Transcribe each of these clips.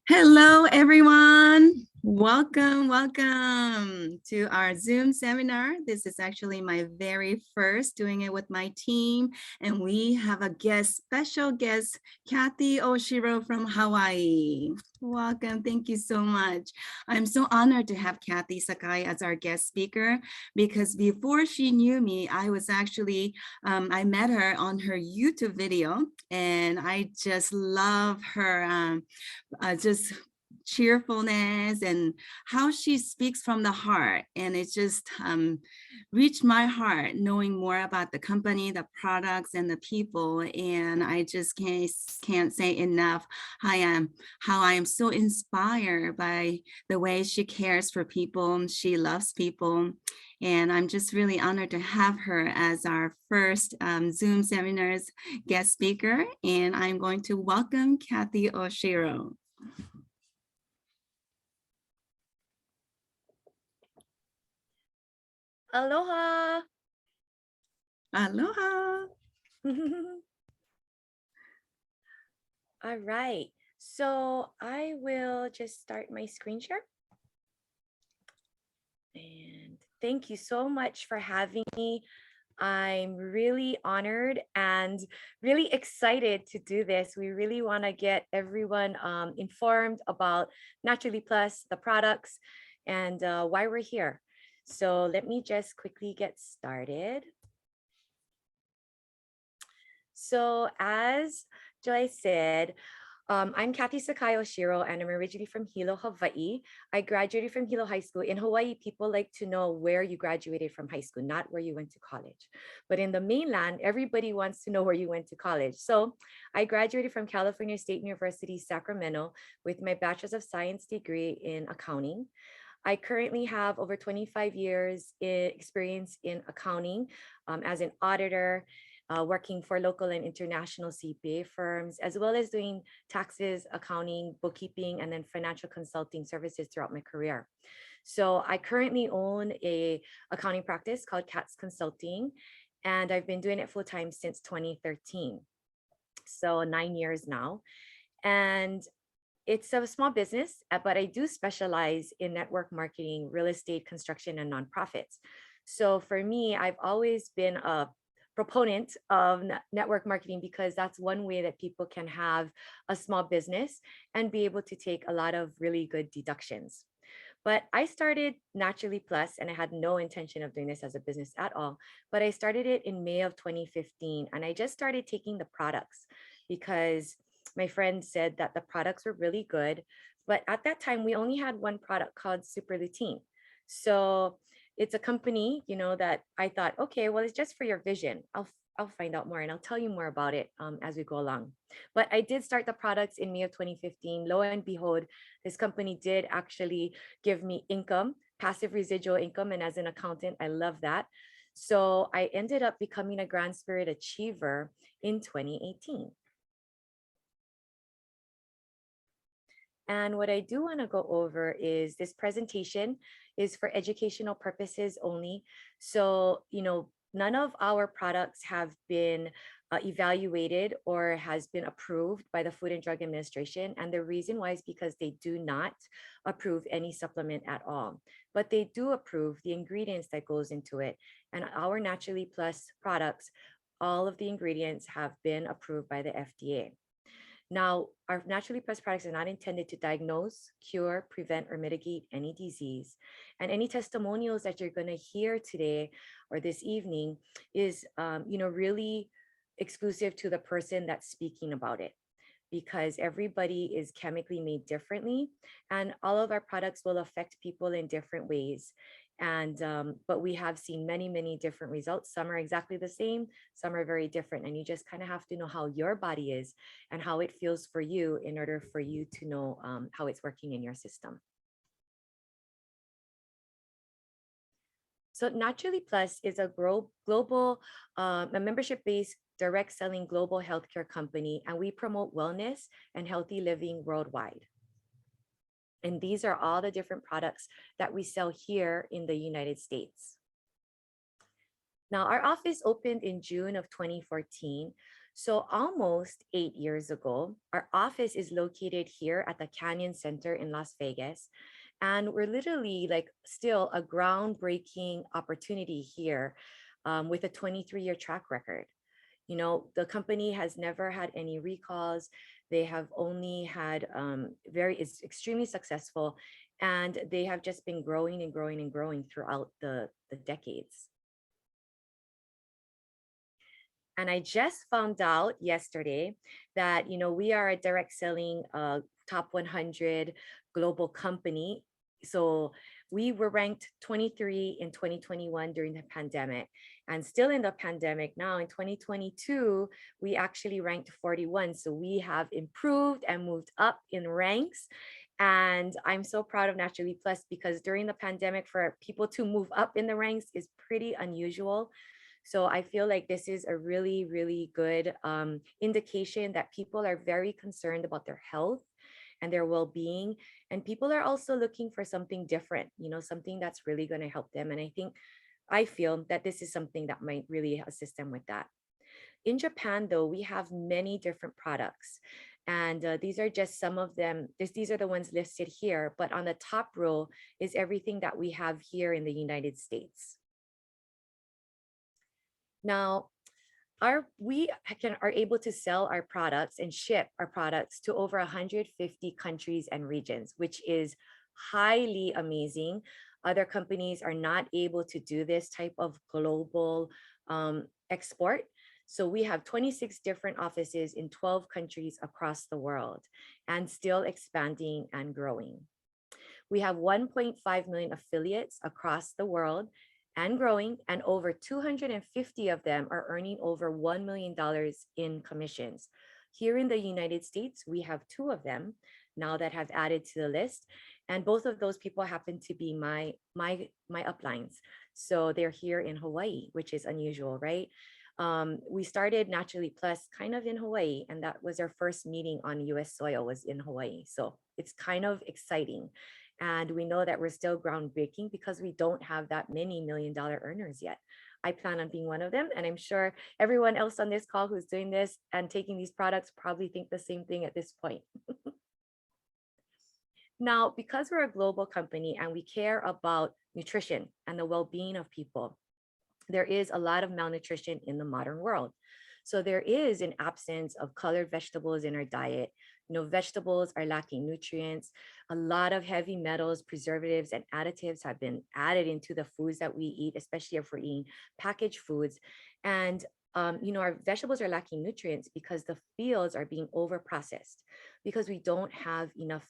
Hello, everyone. Welcome to our Zoom seminar. This is actually my very first doing it with my team. And we have a special guest, Kathy Oshiro from Hawaii. Welcome, thank you so much. I'm so honored to have Kathy Sakai as our guest speaker because before she knew me, I was actually, I met her on her YouTube video and I just love her just cheerfulness and how she speaks from the heart. And it just reached my heart knowing more about the company, the products, and the people. And I just can't say enough how I am so inspired by the way she cares for people. She loves people. And I'm just really honored to have her as our first Zoom seminars guest speaker. And I'm going to welcome Kathy Oshiro. Aloha. Aloha. All right. So I will just start my screen share. And thank you so much for having me. I'm really honored and really excited to do this. We really want to get everyone informed about Naturally Plus, the products, and why we're here. So let me just quickly get started. So as Joy said, I'm Kathy Sakai Oshiro, and I'm originally from Hilo, Hawaii. I graduated from Hilo High School. In Hawaii, people like to know where you graduated from high school, not where you went to college. But in the mainland, everybody wants to know where you went to college. So I graduated from California State University, Sacramento, with my Bachelor's of Science degree in accounting. I currently have over 25 years experience in accounting as an auditor, working for local and international CPA firms, as well as doing taxes, accounting, bookkeeping, and then financial consulting services throughout my career. So I currently own a accounting practice called CATS Consulting, and I've been doing it full time since 2013. So 9 years now. And it's a small business, but I do specialize in network marketing, real estate, construction, and nonprofits. So for me, I've always been a proponent of network marketing because that's one way that people can have a small business and be able to take a lot of really good deductions. But I started Naturally Plus, and I had no intention of doing this as a business at all. But I started it in May of 2015, and I just started taking the products because my friend said that the products were really good. But at that time, we only had one product called Super Lutein. So it's a company, that I thought, okay, well, it's just for your vision. I'll find out more and I'll tell you more about it as we go along. But I did start the products in May of 2015. Lo and behold, this company did actually give me income, passive residual income. And as an accountant, I love that. So I ended up becoming a Grand Spirit Achiever in 2018. And what I do want to go over is this presentation is for educational purposes only. So, none of our products have been evaluated or has been approved by the Food and Drug Administration. And the reason why is because they do not approve any supplement at all, but they do approve the ingredients that goes into it. And our Naturally Plus products, all of the ingredients have been approved by the FDA. Now, our Naturally Plus products are not intended to diagnose, cure, prevent, or mitigate any disease. And any testimonials that you're going to hear today or this evening is, really exclusive to the person that's speaking about it, because everybody is chemically made differently, and all of our products will affect people in different ways. And but we have seen many different results. Some are exactly the same, some are very different, and you just kind of have to know how your body is and how it feels for you in order for you to know how it's working in your system. So Naturally Plus is a global, a membership-based direct selling global healthcare company, and we promote wellness and healthy living worldwide. And these are all the different products that we sell here in the United States. Now, our office opened in June of 2014. So almost 8 years ago, our office is located here at the Canyon Center in Las Vegas. And we're literally like still a groundbreaking opportunity here with a 23-year track record. You know, the company has never had any recalls. They have only had it's extremely successful, and they have just been growing and growing and growing throughout the decades. And I just found out yesterday that, you know, we are a direct selling top 100 global company. So we were ranked 23 in 2021 during the pandemic, and still in the pandemic now in 2022, we actually ranked 41. So we have improved and moved up in ranks. And I'm so proud of Naturally Plus, because during the pandemic, for people to move up in the ranks is pretty unusual. So I feel like this is a really, really good indication that people are very concerned about their health and their well-being. And people are also looking for something different, you know, something that's really going to help them. And I feel that this is something that might really assist them with that. In Japan, though, we have many different products. And these are just some of them. These are the ones listed here. But on the top row is everything that we have here in the United States. Now, we are able to sell our products and ship our products to over 150 countries and regions, which is highly amazing. Other companies are not able to do this type of global export. So we have 26 different offices in 12 countries across the world, and still expanding and growing. We have 1.5 million affiliates across the world and growing, and over 250 of them are earning over $1 million in commissions. Here in the United States, we have 2 of them now that have added to the list, and both of those people happen to be my uplines. So they're here in Hawaii, which is unusual, right? We started Naturally Plus kind of in Hawaii, and that was our first meeting on US soil was in Hawaii. So it's kind of exciting. And we know that we're still groundbreaking because we don't have that many $1 million earners yet. I plan on being one of them. And I'm sure everyone else on this call who's doing this and taking these products probably think the same thing at this point. Now, because we're a global company and we care about nutrition and the well-being of people, there is a lot of malnutrition in the modern world. So there is an absence of colored vegetables in our diet. You know, vegetables are lacking nutrients. A lot of heavy metals, preservatives, and additives have been added into the foods that we eat, especially if we're eating packaged foods. And you know, our vegetables are lacking nutrients because the fields are being over-processed, because we don't have enough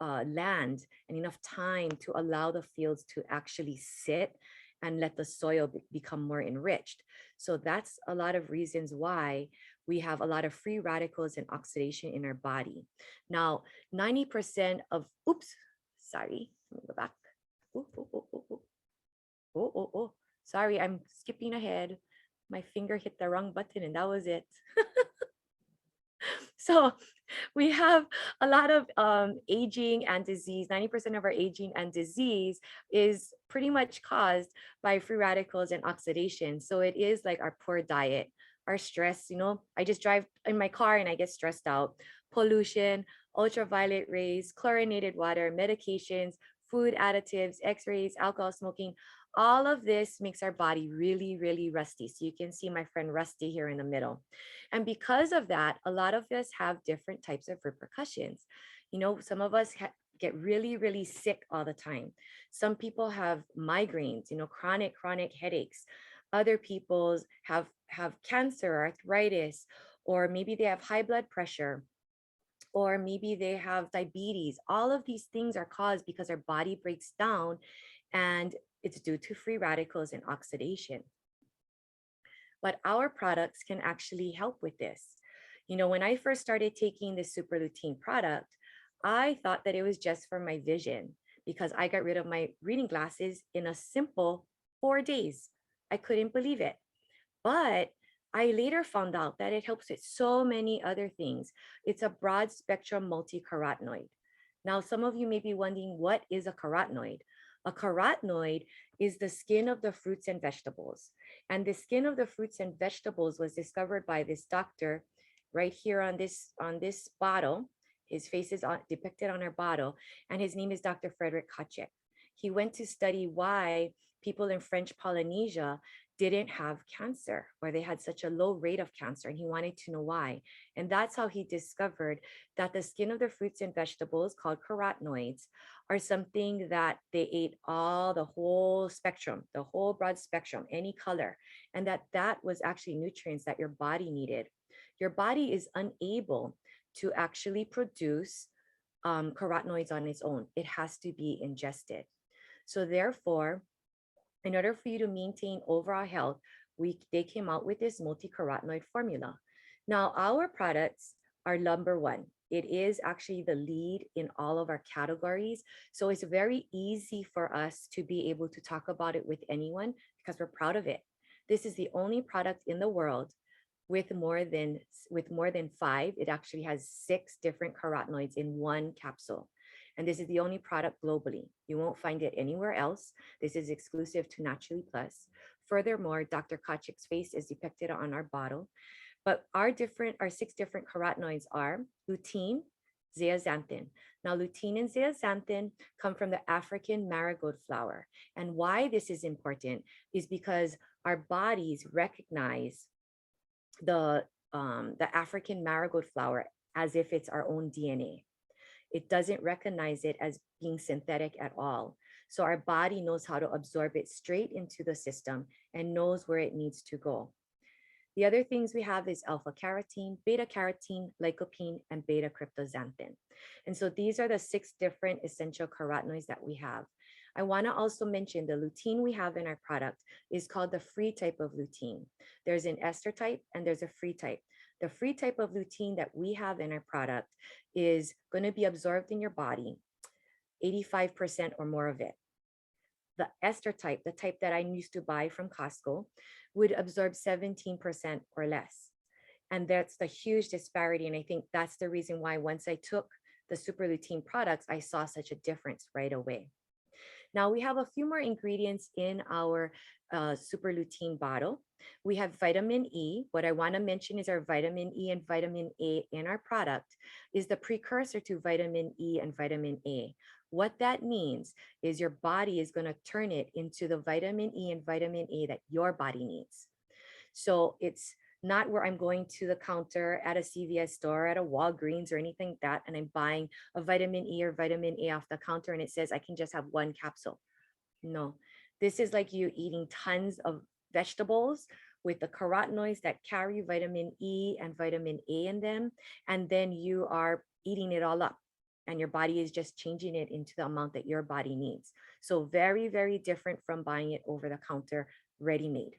land and enough time to allow the fields to actually sit and let the soil become more enriched. So that's a lot of reasons why we have a lot of free radicals and oxidation in our body. Now, 90% of, sorry, let me go back. Sorry, I'm skipping ahead. My finger hit the wrong button and that was it. So we have a lot of aging and disease. 90% of our aging and disease is pretty much caused by free radicals and oxidation. So it is like our poor diet, our stress. You know, I just drive in my car and I get stressed out. Pollution, ultraviolet rays, chlorinated water, medications, food additives, x-rays, alcohol, smoking. All of this makes our body really, really rusty. So you can see my friend Rusty here in the middle. And because of that, a lot of us have different types of repercussions. You know, some of us get really, really sick all the time. Some people have migraines, you know, chronic headaches. Other people have cancer, arthritis, or maybe they have high blood pressure, or maybe they have diabetes. All of these things are caused because our body breaks down, and it's due to free radicals and oxidation. But our products can actually help with this. You know, when I first started taking this super lutein product, I thought that it was just for my vision because I got rid of my reading glasses in a simple 4 days. I couldn't believe it. But I later found out that it helps with so many other things. It's a broad spectrum multi-carotenoid. Now, some of you may be wondering, what is a carotenoid? A carotenoid is the skin of the fruits and vegetables. And the skin of the fruits and vegetables was discovered by this doctor right here on this bottle. His face is depicted on our bottle, and his name is Dr. Frederick Kochek. He went to study why people in French Polynesia didn't have cancer, or they had such a low rate of cancer, and he wanted to know why. And that's how he discovered that the skin of the fruits and vegetables, called carotenoids, are something that they ate all the whole spectrum, the whole broad spectrum, any color, and that was actually nutrients that your body needed. Your body is unable to actually produce carotenoids on its own. It has to be ingested. So therefore, in order for you to maintain overall health, they came out with this multi-carotenoid formula. Now, our products are number one. It is actually the lead in all of our categories. So it's very easy for us to be able to talk about it with anyone because we're proud of it. This is the only product in the world with more than five. It actually has 6 different carotenoids in one capsule. And this is the only product globally. You won't find it anywhere else. This is exclusive to Naturally Plus. Furthermore, Dr. Kochek's face is depicted on our bottle. But our 6 different carotenoids are lutein, zeaxanthin. Now, lutein and zeaxanthin come from the African marigold flower. And why this is important is because our bodies recognize the African marigold flower as if it's our own DNA. It doesn't recognize it as being synthetic at all. So our body knows how to absorb it straight into the system and knows where it needs to go. The other things we have is alpha carotene, beta carotene, lycopene, and beta cryptoxanthin. And so these are the 6 different essential carotenoids that we have. I want to also mention the lutein we have in our product is called the free type of lutein. There's an ester type and there's a free type. The free type of lutein that we have in our product is going to be absorbed in your body, 85% or more of it. The ester type, the type that I used to buy from Costco, would absorb 17% or less. And that's the huge disparity. And I think that's the reason why once I took the super lutein products, I saw such a difference right away. Now we have a few more ingredients in our super lutein bottle. We have vitamin E. What I want to mention is our vitamin E and vitamin A in our product is the precursor to vitamin E and vitamin A. What that means is your body is going to turn it into the vitamin E and vitamin A that your body needs. So it's not where I'm going to the counter at a CVS store, at a Walgreens or anything like that, and I'm buying a vitamin E or vitamin A off the counter and it says I can just have 1 capsule. No, this is like you eating tons of vegetables with the carotenoids that carry vitamin E and vitamin A in them, and then you are eating it all up. And your body is just changing it into the amount that your body needs. So very, very different from buying it over the counter ready-made.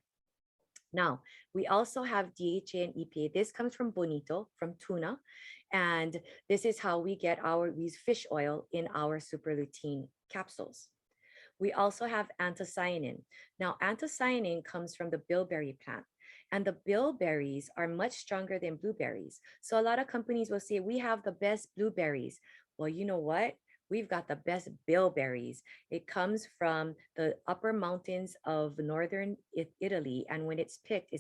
Now, we also have DHA and EPA. This comes from bonito, from tuna. And this is how we get these fish oil in our super lutein capsules. We also have anthocyanin. Now, anthocyanin comes from the bilberry plant. And the bilberries are much stronger than blueberries. So a lot of companies will say, we have the best blueberries. Well, you know what? We've got the best bilberries. It comes from the upper mountains of northern Italy. And when it's picked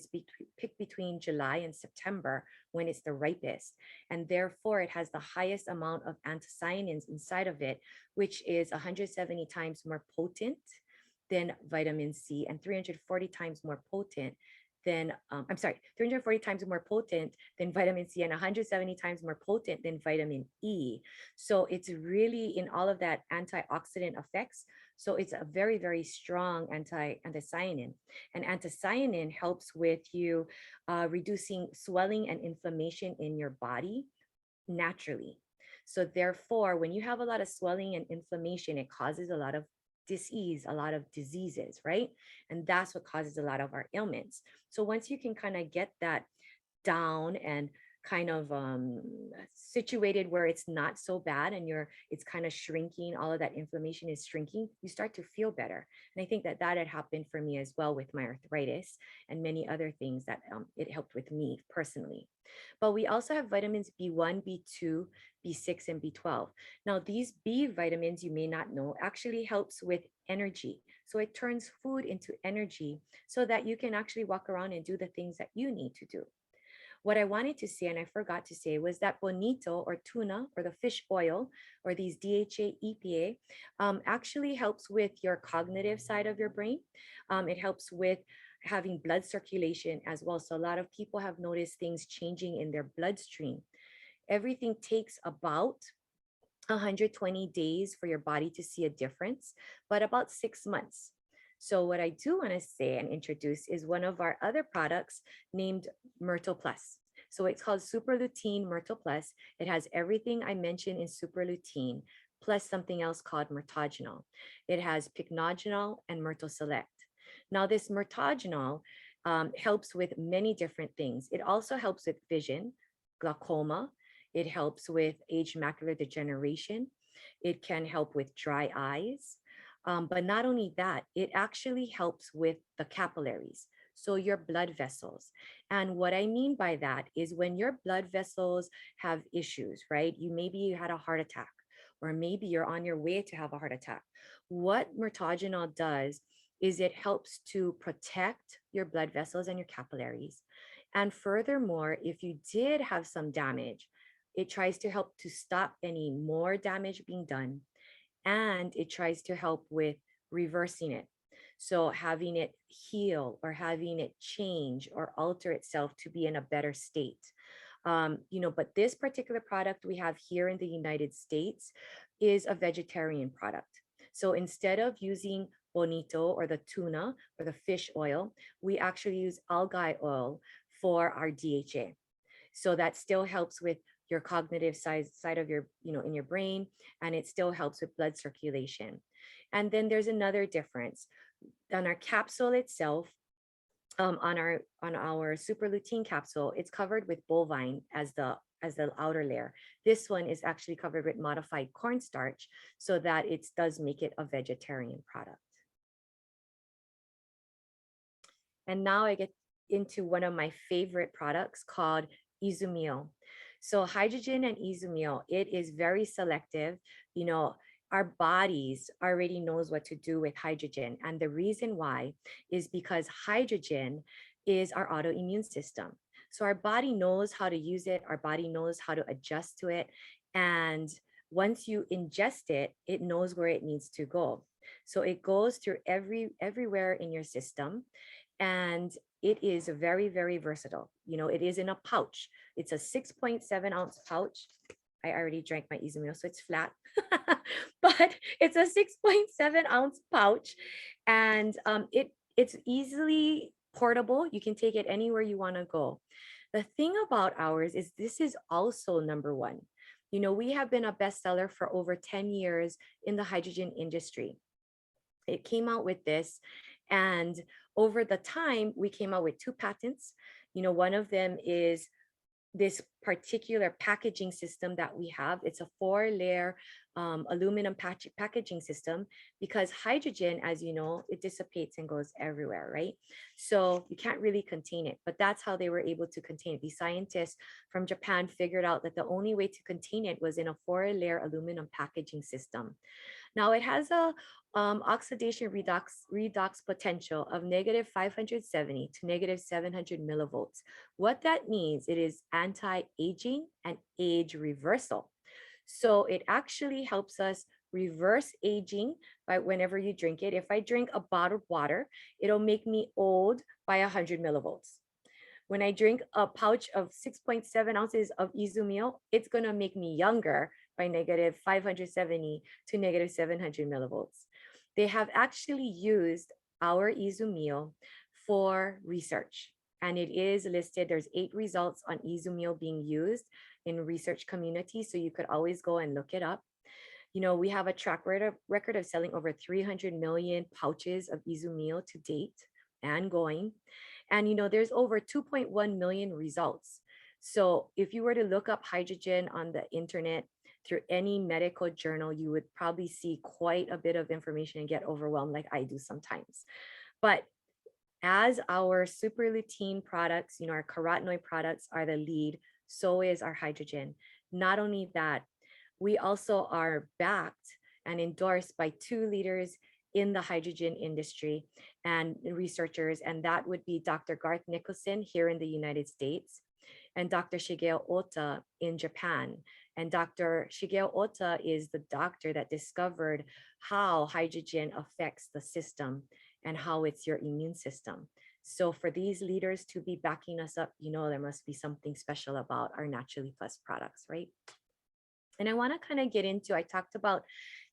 between July and September when it's the ripest. And therefore, it has the highest amount of anthocyanins inside of it, which is 170 times more potent than vitamin C and 340 times more potent than, 340 times more potent than vitamin C and 170 times more potent than vitamin E. So it's really in all of that antioxidant effects. So it's a very, very strong anthocyanin. And anthocyanin helps with you reducing swelling and inflammation in your body naturally. So therefore, when you have a lot of swelling and inflammation, it causes a lot of disease, a lot of diseases, right? And that's what causes a lot of our ailments. So once you can kind of get that down and kind of situated where it's not so bad and it's kind of shrinking, all of that inflammation is shrinking, you start to feel better. And I think that that had happened for me as well with my arthritis and many other things that it helped with me personally. But we also have vitamins B1, B2, B6, and B12. Now, these B vitamins, you may not know, actually helps with energy. So it turns food into energy so that you can actually walk around and do the things that you need to do. What I wanted to say, and I forgot to say, was that bonito or tuna or the fish oil or these DHA, EPA actually helps with your cognitive side of your brain. It helps with having blood circulation as well. So a lot of people have noticed things changing in their bloodstream. Everything takes about 120 days for your body to see a difference, but about 6 months. So what I do want to say and introduce is one of our other products named Myrtle Plus. So it's called Super Lutein Myrtle Plus. It has everything I mentioned in Super Lutein, plus something else called Myrtogenol. It has Pycnogenol and Myrtle Select. Now this Myrtogenol helps with many different things. It also helps with vision, glaucoma. It helps with age macular degeneration. It can help with dry eyes. But not only that, it actually helps with the capillaries, so your blood vessels. And what I mean by that is when your blood vessels have issues, right? Maybe you had a heart attack, or maybe you're on your way to have a heart attack. What Myrtogenol does is it helps to protect your blood vessels and your capillaries. And furthermore, if you did have some damage, it tries to help to stop any more damage being done. And it tries to help with reversing it. So having it heal or having it change or alter itself to be in a better state. But this particular product we have here in the United States is a vegetarian product. So instead of using bonito or the tuna or the fish oil, we actually use algae oil for our DHA. So that still helps with your cognitive side of your, in your brain, and it still helps with blood circulation. And then there's another difference. On our capsule itself, on our super lutein capsule, it's covered with bovine as the outer layer. This one is actually covered with modified cornstarch, so that it does make it a vegetarian product. And now I get into one of my favorite products called Izumio. So hydrogen and Izumio, it is very selective. Our bodies already knows what to do with hydrogen. And the reason why is because hydrogen is our autoimmune system. So our body knows how to use it. Our body knows how to adjust to it. And once you ingest it, it knows where it needs to go. So it goes through everywhere in your system. And it is very, very versatile. It is in a pouch. It's a 6.7 ounce pouch. I already drank my Izumio, so it's flat, but it's a 6.7 ounce pouch, and it's easily portable. You can take it anywhere you want to go. The thing about ours is this is also number one. We have been a bestseller for over 10 years in the hydrogen industry. It came out with this, and over the time, we came out with 2 patents. One of them is this particular packaging system that we have. It's a 4-layer aluminum packaging system, because hydrogen, as you know, it dissipates and goes everywhere, right? So you can't really contain it, but that's how they were able to contain it. These scientists from Japan figured out that the only way to contain it was in a 4-layer aluminum packaging system. Now it has a oxidation redox potential of negative 570 to negative 700 millivolts. What that means, it is anti-aging and age reversal. So it actually helps us reverse aging by whenever you drink it. If I drink a bottle of water, it'll make me old by 100 millivolts. When I drink a pouch of 6.7 ounces of Izumio, it's going to make me younger by negative 570 to negative 700 millivolts. They have actually used our Izumio for research, and it is listed. There's 8 results on Izumio being used in research community, so you could always go and look it up. We have a track record of selling over 300 million pouches of Izumio to date and going. And there's over 2.1 million results. So if you were to look up hydrogen on the internet through any medical journal, you would probably see quite a bit of information and get overwhelmed like I do sometimes. But as our super lutein products, our carotenoid products are the lead, so is our hydrogen. Not only that, we also are backed and endorsed by two leaders in the hydrogen industry and researchers, and that would be Dr. Garth Nicholson here in the United States and Dr. Shigeo Ota in Japan. And Dr. Shigeo Ota is the doctor that discovered how hydrogen affects the system and how it's your immune system. So for these leaders to be backing us up, there must be something special about our Naturally Plus products, right? And I want to kind of get into, I talked about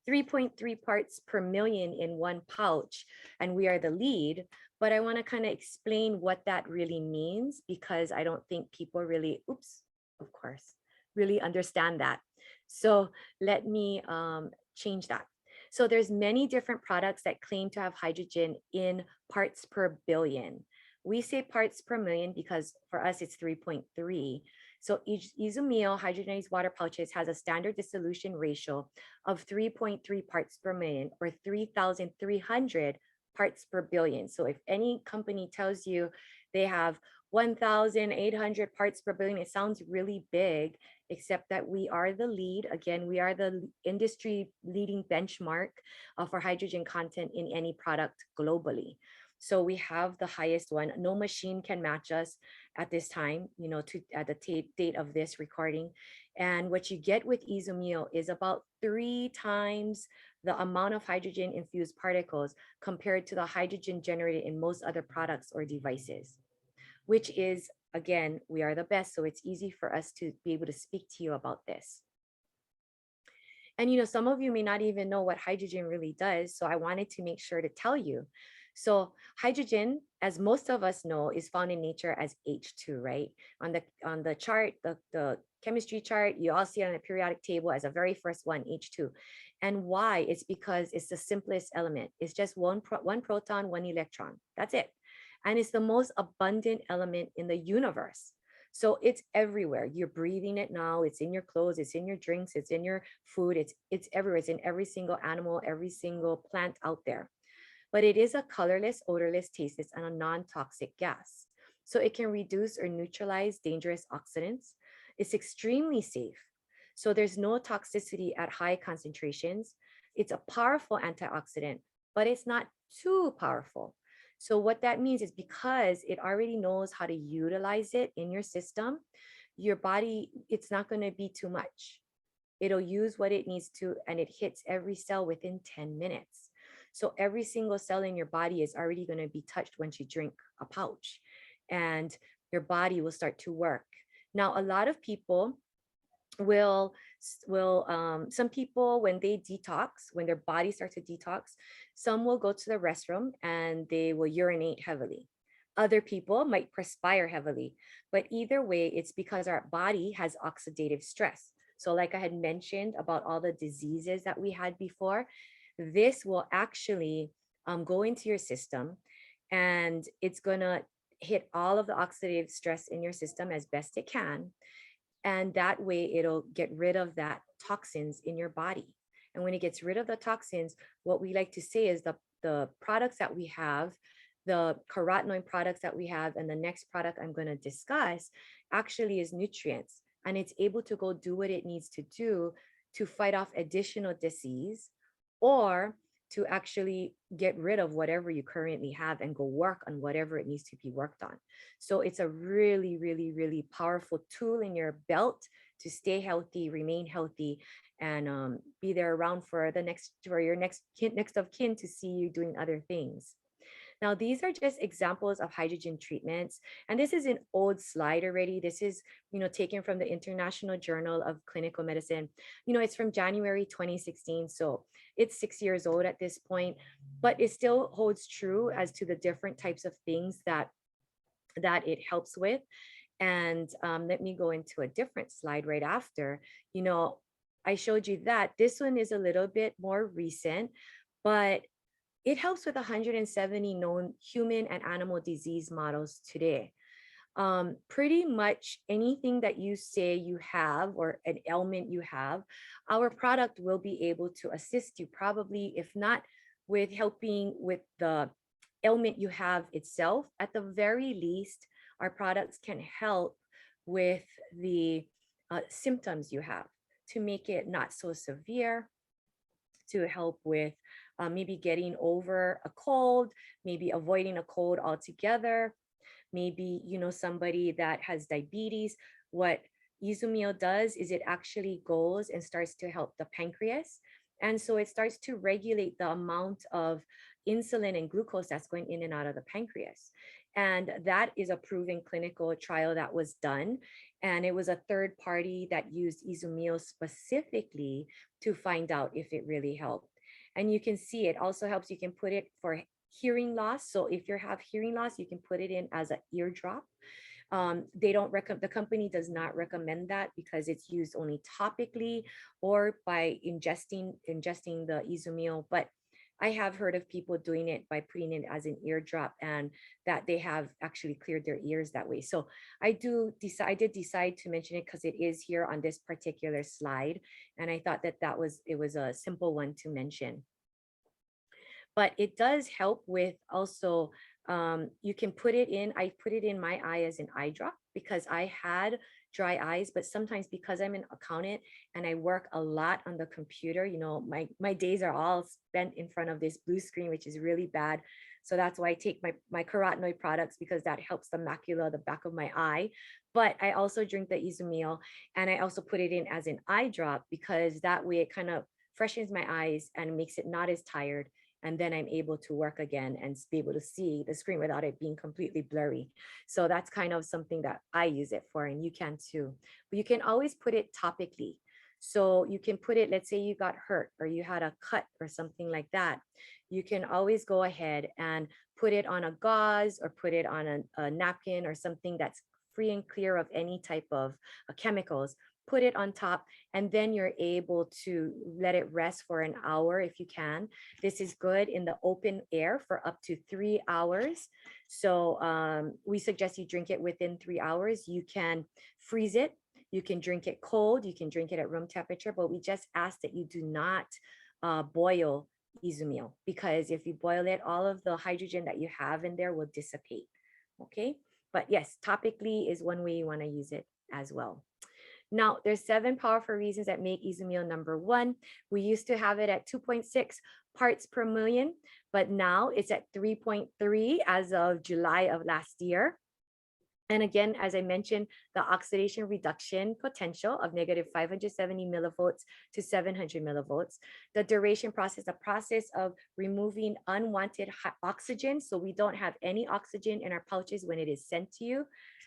3.3 parts per million in one pouch, and we are the lead. But I want to kind of explain what that really means, because I don't think people really, of course, really understand that. So let me change that. So there's many different products that claim to have hydrogen in parts per billion. We say parts per million because for us it's 3.3. So Izumio hydrogenized water pouches has a standard dissolution ratio of 3.3 parts per million, or 3,300 parts per billion. So if any company tells you they have 1,800 parts per billion, it sounds really big, except that we are the lead. Again, we are the industry leading benchmark for hydrogen content in any product globally. So we have the highest one. No machine can match us at this time, at the date of this recording. And what you get with Izumio is about 3 times the amount of hydrogen infused particles compared to the hydrogen generated in most other products or devices, which is, again, we are the best. So it's easy for us to be able to speak to you about this. And some of you may not even know what hydrogen really does. So I wanted to make sure to tell you. So hydrogen, as most of us know, is found in nature as H2, right? On the chart, the chemistry chart, you all see it on the periodic table as a very first one, H2. And why? It's because it's the simplest element. It's just one proton, one electron. That's it. And it's the most abundant element in the universe. So it's everywhere. You're breathing it now. It's in your clothes. It's in your drinks. It's in your food. It's everywhere. It's in every single animal, every single plant out there. But it is a colorless, odorless, tasteless, and a non-toxic gas. So it can reduce or neutralize dangerous oxidants. It's extremely safe. So there's no toxicity at high concentrations. It's a powerful antioxidant, but it's not too powerful. So what that means is, because it already knows how to utilize it in your system, your body, it's not going to be too much. It'll use what it needs to, and it hits every cell within 10 minutes. So every single cell in your body is already going to be touched once you drink a pouch, and your body will start to work. Now, a lot of people some people, when they detox, when their body starts to detox, some will go to the restroom and they will urinate heavily. Other people might perspire heavily, but either way, it's because our body has oxidative stress. So like I had mentioned about all the diseases that we had before, this will actually go into your system, and it's going to hit all of the oxidative stress in your system as best it can. And that way it'll get rid of that toxins in your body. And when it gets rid of the toxins, what we like to say is the products that we have, the carotenoid products that we have, and the next product I'm going to discuss actually is nutrients. And it's able to go do what it needs to do to fight off additional disease, or to actually get rid of whatever you currently have and go work on whatever it needs to be worked on. So it's a really, really, really powerful tool in your belt to stay healthy, remain healthy, and be there around for your next of kin to see you doing other things. Now, these are just examples of hydrogen treatments. And this is an old slide already. This is, taken from the International Journal of Clinical Medicine. It's from January 2016. So it's 6 years old at this point, but it still holds true as to the different types of things that it helps with. And let me go into a different slide right after. I showed you that this one is a little bit more recent, but it helps with 170 known human and animal disease models today. pretty much anything that you say you have or an ailment you have, our product will be able to assist you, probably, if not with helping with the ailment you have itself, at the very least, our products can help with the symptoms you have to make it not so severe, to help with maybe getting over a cold, maybe avoiding a cold altogether. Maybe, somebody that has diabetes, what Izumio does is it actually goes and starts to help the pancreas. And so it starts to regulate the amount of insulin and glucose that's going in and out of the pancreas. And that is a proven clinical trial that was done. And it was a third party that used Izumio specifically to find out if it really helped. And you can see it also helps. You can put it for hearing loss. So if you have hearing loss, you can put it in as an eardrop. They don't recommend, the company does not recommend that because it's used only topically or by ingesting the Izumio. But I have heard of people doing it by putting it as an eardrop, and that they have actually cleared their ears that way. So I did decide to mention it because it is here on this particular slide, and I thought that it was a simple one to mention. But it does help with also, you can put it in, I put it in my eye as an eye drop because I had dry eyes, but sometimes because I'm an accountant and I work a lot on the computer, my days are all spent in front of this blue screen, which is really bad. So that's why I take my carotenoid products, because that helps the macula, the back of my eye. But I also drink the Izumio, and I also put it in as an eye drop because that way it kind of freshens my eyes and makes it not as tired, and then I'm able to work again and be able to see the screen without it being completely blurry. So that's kind of something that I use it for, and you can too. But you can always put it topically. So you can put it, let's say you got hurt or you had a cut or something like that. You can always go ahead and put it on a gauze or put it on a napkin or something that's free and clear of any type of chemicals. Put it on top, and then you're able to let it rest for an hour if you can. This is good in the open air for up to 3 hours. So we suggest you drink it within 3 hours. You can freeze it. You can drink it cold. You can drink it at room temperature, but we just ask that you do not boil Izumio, because if you boil it, all of the hydrogen that you have in there will dissipate. Okay. But yes, topically is one way you want to use it as well. Now, there's 7 powerful reasons that make Izumio number 1. We used to have it at 2.6 parts per million, but now it's at 3.3 as of July of last year. And again, as I mentioned, the oxidation reduction potential of negative 570 millivolts to 700 millivolts. The duration process, the process of removing unwanted oxygen. So we don't have any oxygen in our pouches when it is sent to you.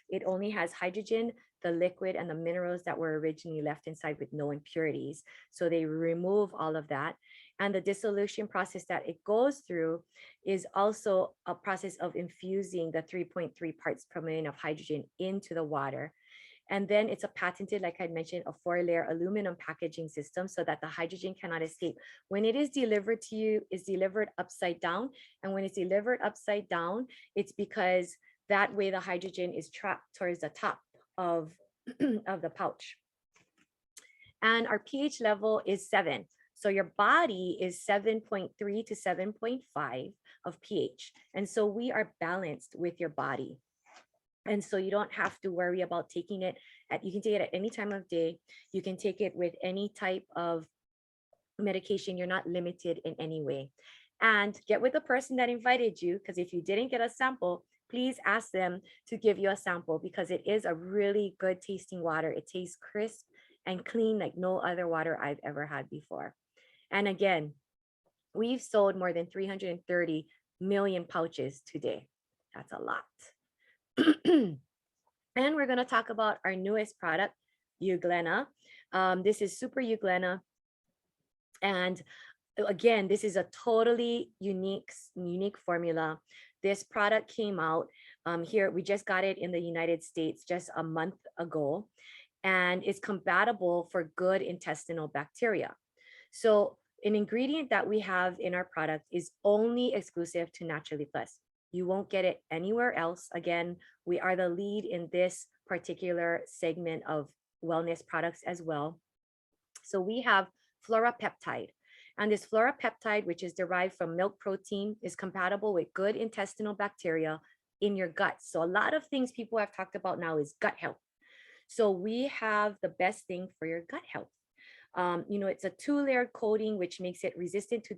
It only has hydrogen, the liquid, and the minerals that were originally left inside with no impurities. So they remove all of that. And the dissolution process that it goes through is also a process of infusing the 3.3 parts per million of hydrogen into the water. And then it's a patented, like I mentioned, a 4-layer aluminum packaging system so that the hydrogen cannot escape. When it is delivered to you, it's delivered upside down. And when it's delivered upside down, it's because that way the hydrogen is trapped towards the top of, of the pouch. And our pH level is 7. So your body is 7.3 to 7.5 of pH. And so we are balanced with your body. And so you don't have to worry about taking it you can take it at any time of day. You can take it with any type of medication. You're not limited in any way. And get with the person that invited you, because if you didn't get a sample, please ask them to give you a sample, because it is a really good tasting water. It tastes crisp and clean like no other water I've ever had before. And again, we've sold more than 330 million pouches today. That's a lot. And we're going to talk about our newest product, Euglena. This is Super Euglena. And again, this is a totally unique formula. This product came out here. We just got it in the United States just a month ago, and it's compatible for good intestinal bacteria. So an ingredient that we have in our product is only exclusive to Naturally Plus. You won't get it anywhere else. Again, we are the lead in this particular segment of wellness products as well. So we have Florapeptide. And this Florapeptide, which is derived from milk protein, is compatible with good intestinal bacteria in your gut. So a lot of things people have talked about now is gut health. So we have the best thing for your gut health. It's a 2-layered coating, which makes it resistant to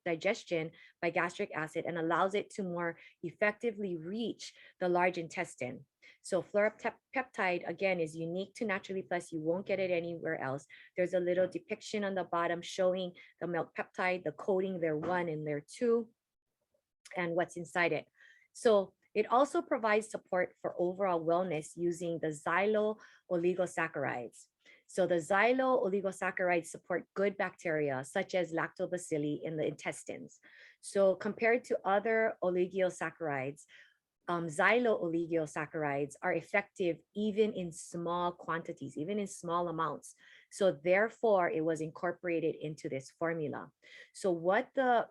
digestion by gastric acid and allows it to more effectively reach the large intestine. So Florapeptide, again, is unique to Naturally Plus. You won't get it anywhere else. There's a little depiction on the bottom showing the milk peptide, the coating, layer 1 and layer 2, and what's inside it. So it also provides support for overall wellness using the xylo oligosaccharides. So the xylo oligosaccharides support good bacteria such as lactobacilli in the intestines. So compared to other oligosaccharides, xylo oligosaccharides are effective even in small quantities, even in small amounts. So therefore, it was incorporated into this formula. So what the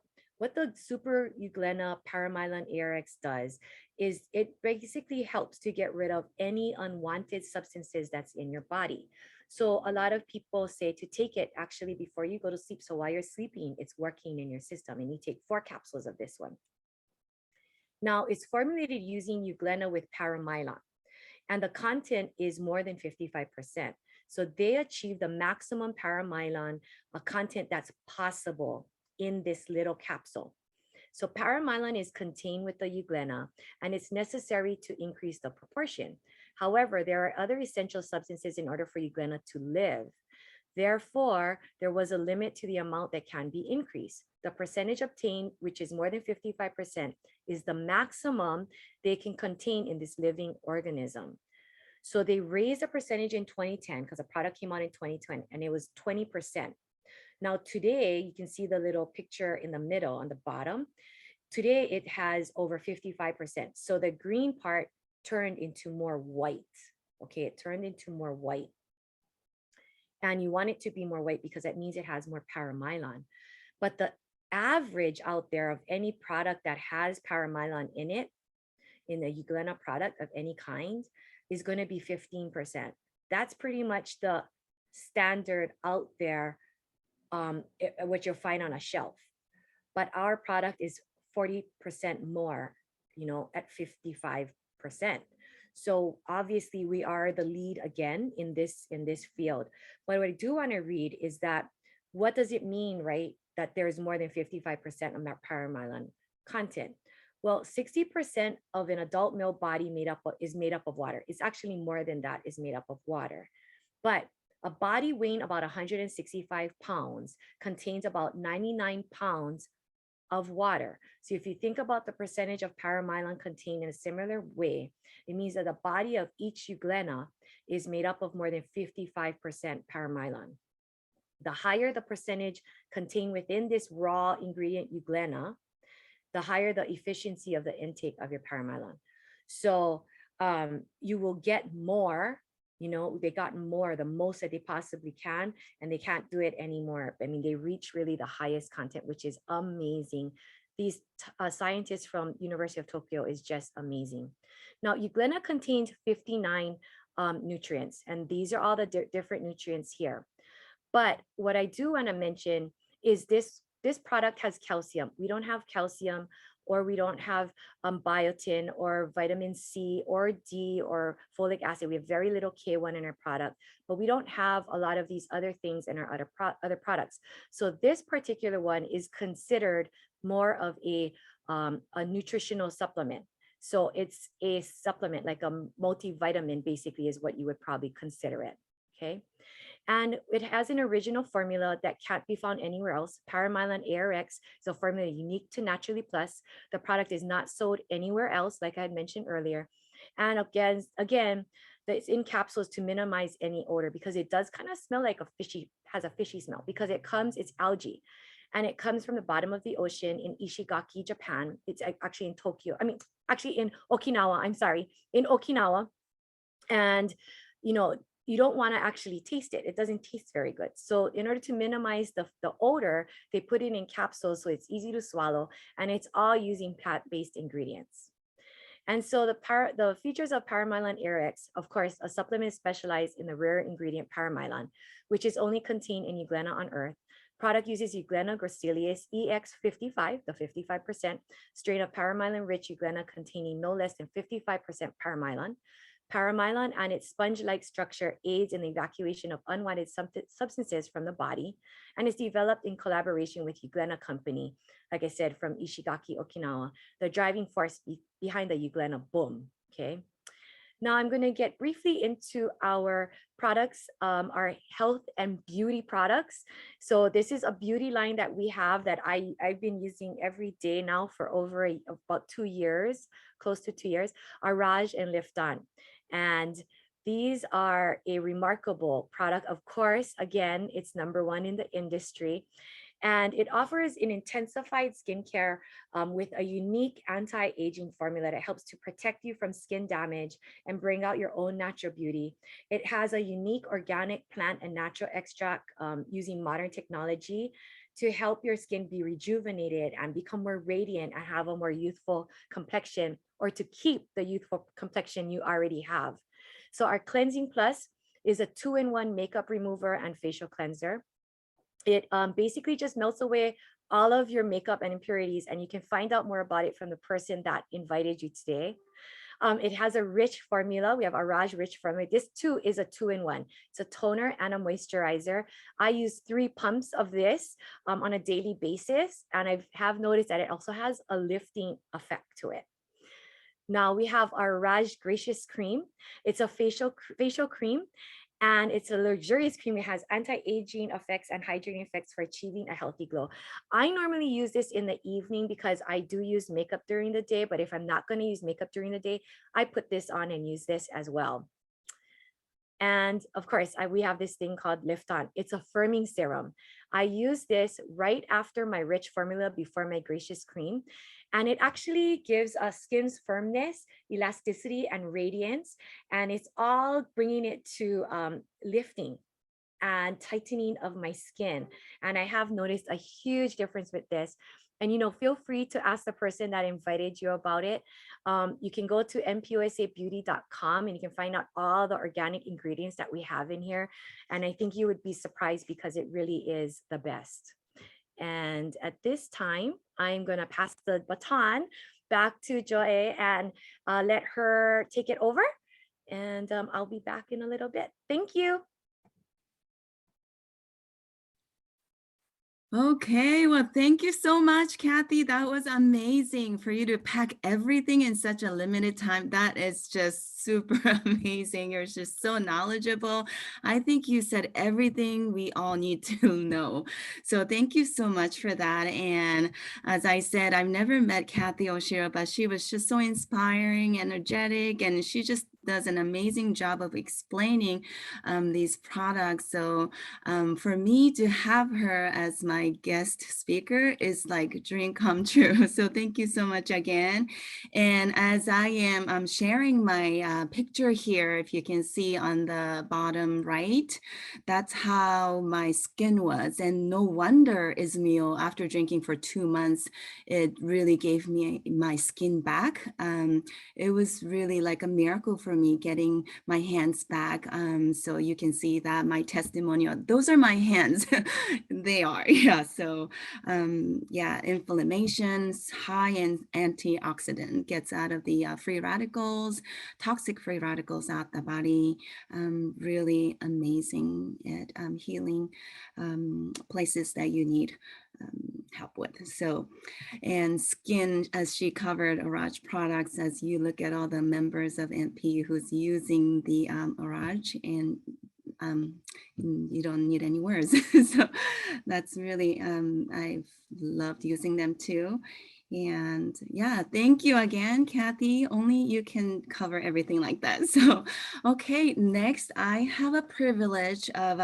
Super Euglena Paramylon ARX does is it basically helps to get rid of any unwanted substances that's in your body. So a lot of people say to take it actually before you go to sleep. So while you're sleeping, it's working in your system, and you take 4 capsules of this one. Now, it's formulated using Euglena with Paramylon, and the content is more than 55%. So they achieve the maximum Paramylon content that's possible in this little capsule. So Paramylon is contained with the Euglena, and it's necessary to increase the proportion. However, there are other essential substances in order for Euglena to live. Therefore, there was a limit to the amount that can be increased. The percentage obtained, which is more than 55%, is the maximum they can contain in this living organism. So they raised the percentage in 2010 because the product came out in 2020, and it was 20%. Now today, you can see the little picture in the middle on the bottom. Today, it has over 55%. So the green part turned into more white. Okay, it turned into more white. And you want it to be more white because that means it has more Paramylon. But the average out there of any product that has Paramylon in it, in the Euglena product of any kind, is going to be 15%. That's pretty much the standard out there, what you'll find on a shelf. But our product is 40% more, at 55%. So obviously we are the lead again in this field. But what I do want to read is that, what does it mean, right, that there's more than 55% of that Paramylon content? Well, 60% of an adult male body is made up of water. It's actually more than that is made up of water. But a body weighing about 165 pounds contains about 99 pounds of water. So if you think about the percentage of Paramylon contained in a similar way, it means that the body of each Euglena is made up of more than 55% Paramylon. The higher the percentage contained within this raw ingredient Euglena, the higher the efficiency of the intake of your Paramylon. So you will get more. They got more, the most that they possibly can, and they can't do it anymore. I mean, they reach really the highest content, which is amazing. These scientists from University of Tokyo is just amazing. Now, Euglena contains 59 nutrients, and these are all the different nutrients here. But what I do want to mention is this product has calcium. We don't have calcium, or we don't have biotin or vitamin C or D or folic acid. We have very little K1 in our product, but we don't have a lot of these other things in our other products. So this particular one is considered more of a nutritional supplement. So it's a supplement, like a multivitamin, basically, is what you would probably consider it. Okay. And it has an original formula that can't be found anywhere else. Paramylon ARX is a formula unique to Naturally Plus. The product is not sold anywhere else, like I had mentioned earlier. And again, it's in capsules to minimize any odor, because it does kind of smell like has a fishy smell, because it's algae. And it comes from the bottom of the ocean in Ishigaki, Japan. It's actually in Okinawa, in Okinawa. And, you don't want to actually taste it. It doesn't taste very good. So in order to minimize the odor, they put it in capsules so it's easy to swallow, and it's all using plant-based ingredients. And so the features of Paramylon Aerex, of course, a supplement specialized in the rare ingredient Paramylon, which is only contained in Euglena on Earth. Product uses Euglena gracilius EX55, the 55% strain of Paramylon-rich Euglena containing no less than 55% Paramylon. Paramylon and its sponge-like structure aids in the evacuation of unwanted substances from the body, and is developed in collaboration with Euglena Company, like I said, from Ishigaki, Okinawa, the driving force behind the Euglena boom. Okay. Now I'm going to get briefly into our products, our health and beauty products. So this is a beauty line that we have that I've been using every day now for over about 2 years, close to 2 years, our Raj and Lift On. And these are a remarkable product. Of course, again, it's #1 in the industry. And it offers an intensified skincare with a unique anti-aging formula that helps to protect you from skin damage and bring out your own natural beauty. It has a unique organic plant and natural extract using modern technology to help your skin be rejuvenated and become more radiant and have a more youthful complexion, or to keep the youthful complexion you already have. So our Cleansing Plus is a 2-in-1 makeup remover and facial cleanser. It basically just melts away all of your makeup and impurities, and you can find out more about it from the person that invited you today. It has a rich formula. We have our Raj Rich formula. This too is a 2-in-1. It's a toner and a moisturizer. I use 3 pumps of this on a daily basis, and I have noticed that it also has a lifting effect to it. Now we have our Raj Gracious Cream. It's a facial cream, and it's a luxurious cream. It has anti-aging effects and hydrating effects for achieving a healthy glow. I normally use this in the evening because I do use makeup during the day, but if I'm not going to use makeup during the day, I put this on and use this as well. And of course, we have this thing called Lift On. It's a firming serum. I use this right after my rich formula before my Gracious Cream. And it actually gives us skin's firmness, elasticity, and radiance. And it's all bringing it to lifting and tightening of my skin. And I have noticed a huge difference with this. And, feel free to ask the person that invited you about it. You can go to mpusabeauty.com and you can find out all the organic ingredients that we have in here. And I think you would be surprised because it really is the best. And at this time, I'm going to pass the baton back to JooAe and let her take it over. And I'll be back in a little bit. Thank you. Okay, well, thank you so much, Kathy. That was amazing for you to pack everything in such a limited time. That is just super amazing. You're just so knowledgeable. I think you said everything we all need to know. So thank you so much for that. And as I said, I've never met Kathy Oshiro, but she was just so inspiring, energetic, and she just does an amazing job of explaining these products. So for me to have her as my guest speaker is like a dream come true. So thank you so much again. And as I am sharing my picture here, if you can see on the bottom right, that's how my skin was. And no wonder Izumio, after drinking for 2 months, it really gave me my skin back. It was really like a miracle for me getting my hands back. So you can see that my testimonial, those are my hands. They are, yeah. So yeah, inflammations, high in antioxidant, gets out of the free radicals, toxic free radicals out the body. Really amazing at healing places that you need help with. So, and skin, as she covered Raj products, as you look at all the members of MP who's using the Raj, and you don't need any words. So that's really, I've loved using them too. And yeah, thank you again, Kathy. Only you can cover everything like that. So, okay, next I have a privilege of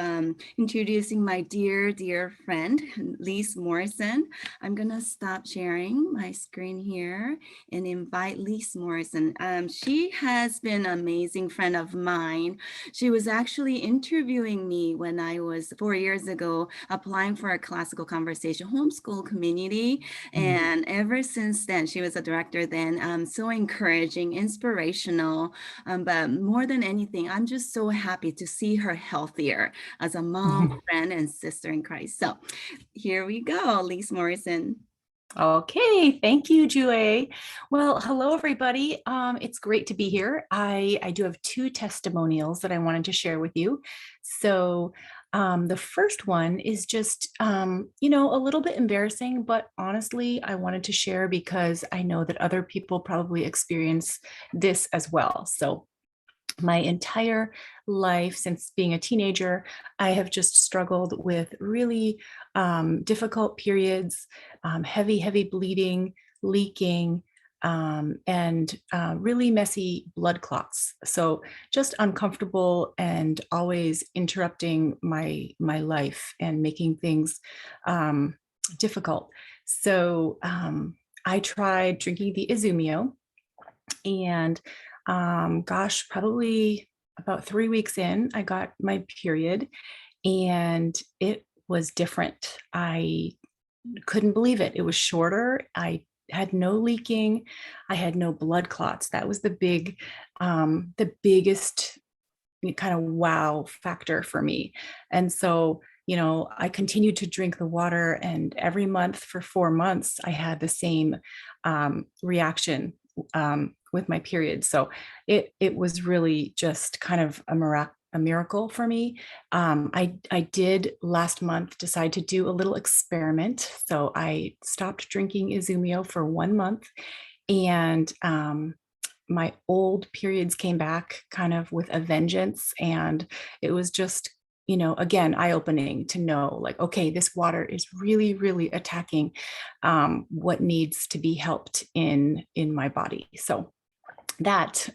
introducing my dear friend, Elise Morrison. I'm gonna stop sharing my screen here and invite Elise Morrison. She has been an amazing friend of mine. She was actually interviewing me when I was 4 years ago applying for a classical conversation homeschool community. And ever since then, she was a director then, so encouraging, inspirational. But more than anything, I'm just so happy to see her healthier as a mom, friend, and sister in Christ. So here we go, Elise Morrison. Okay, thank you, JooAe. Well, hello, everybody. It's great to be here. I do have two testimonials that I wanted to share with you. So the first one is just, a little bit embarrassing, but honestly, I wanted to share because I know that other people probably experience this as well. So my entire life since being a teenager, I have just struggled with really difficult periods, heavy bleeding, leaking, and really messy blood clots. So just uncomfortable and always interrupting my life and making things difficult. So I tried drinking the Izumio, and gosh, probably about 3 weeks in, I got my period, and it was different. I couldn't believe it. It was shorter. I had no leaking. I had no blood clots. That was the biggest kind of wow factor for me. And so, I continued to drink the water, and every month for 4 months, I had the same reaction with my period. So it was really just kind of a miracle for me. I did last month decide to do a little experiment. So I stopped drinking Izumio for 1 month, and my old periods came back kind of with a vengeance. And it was just, again, eye-opening to know, like, okay, this water is really attacking what needs to be helped in my body. So that's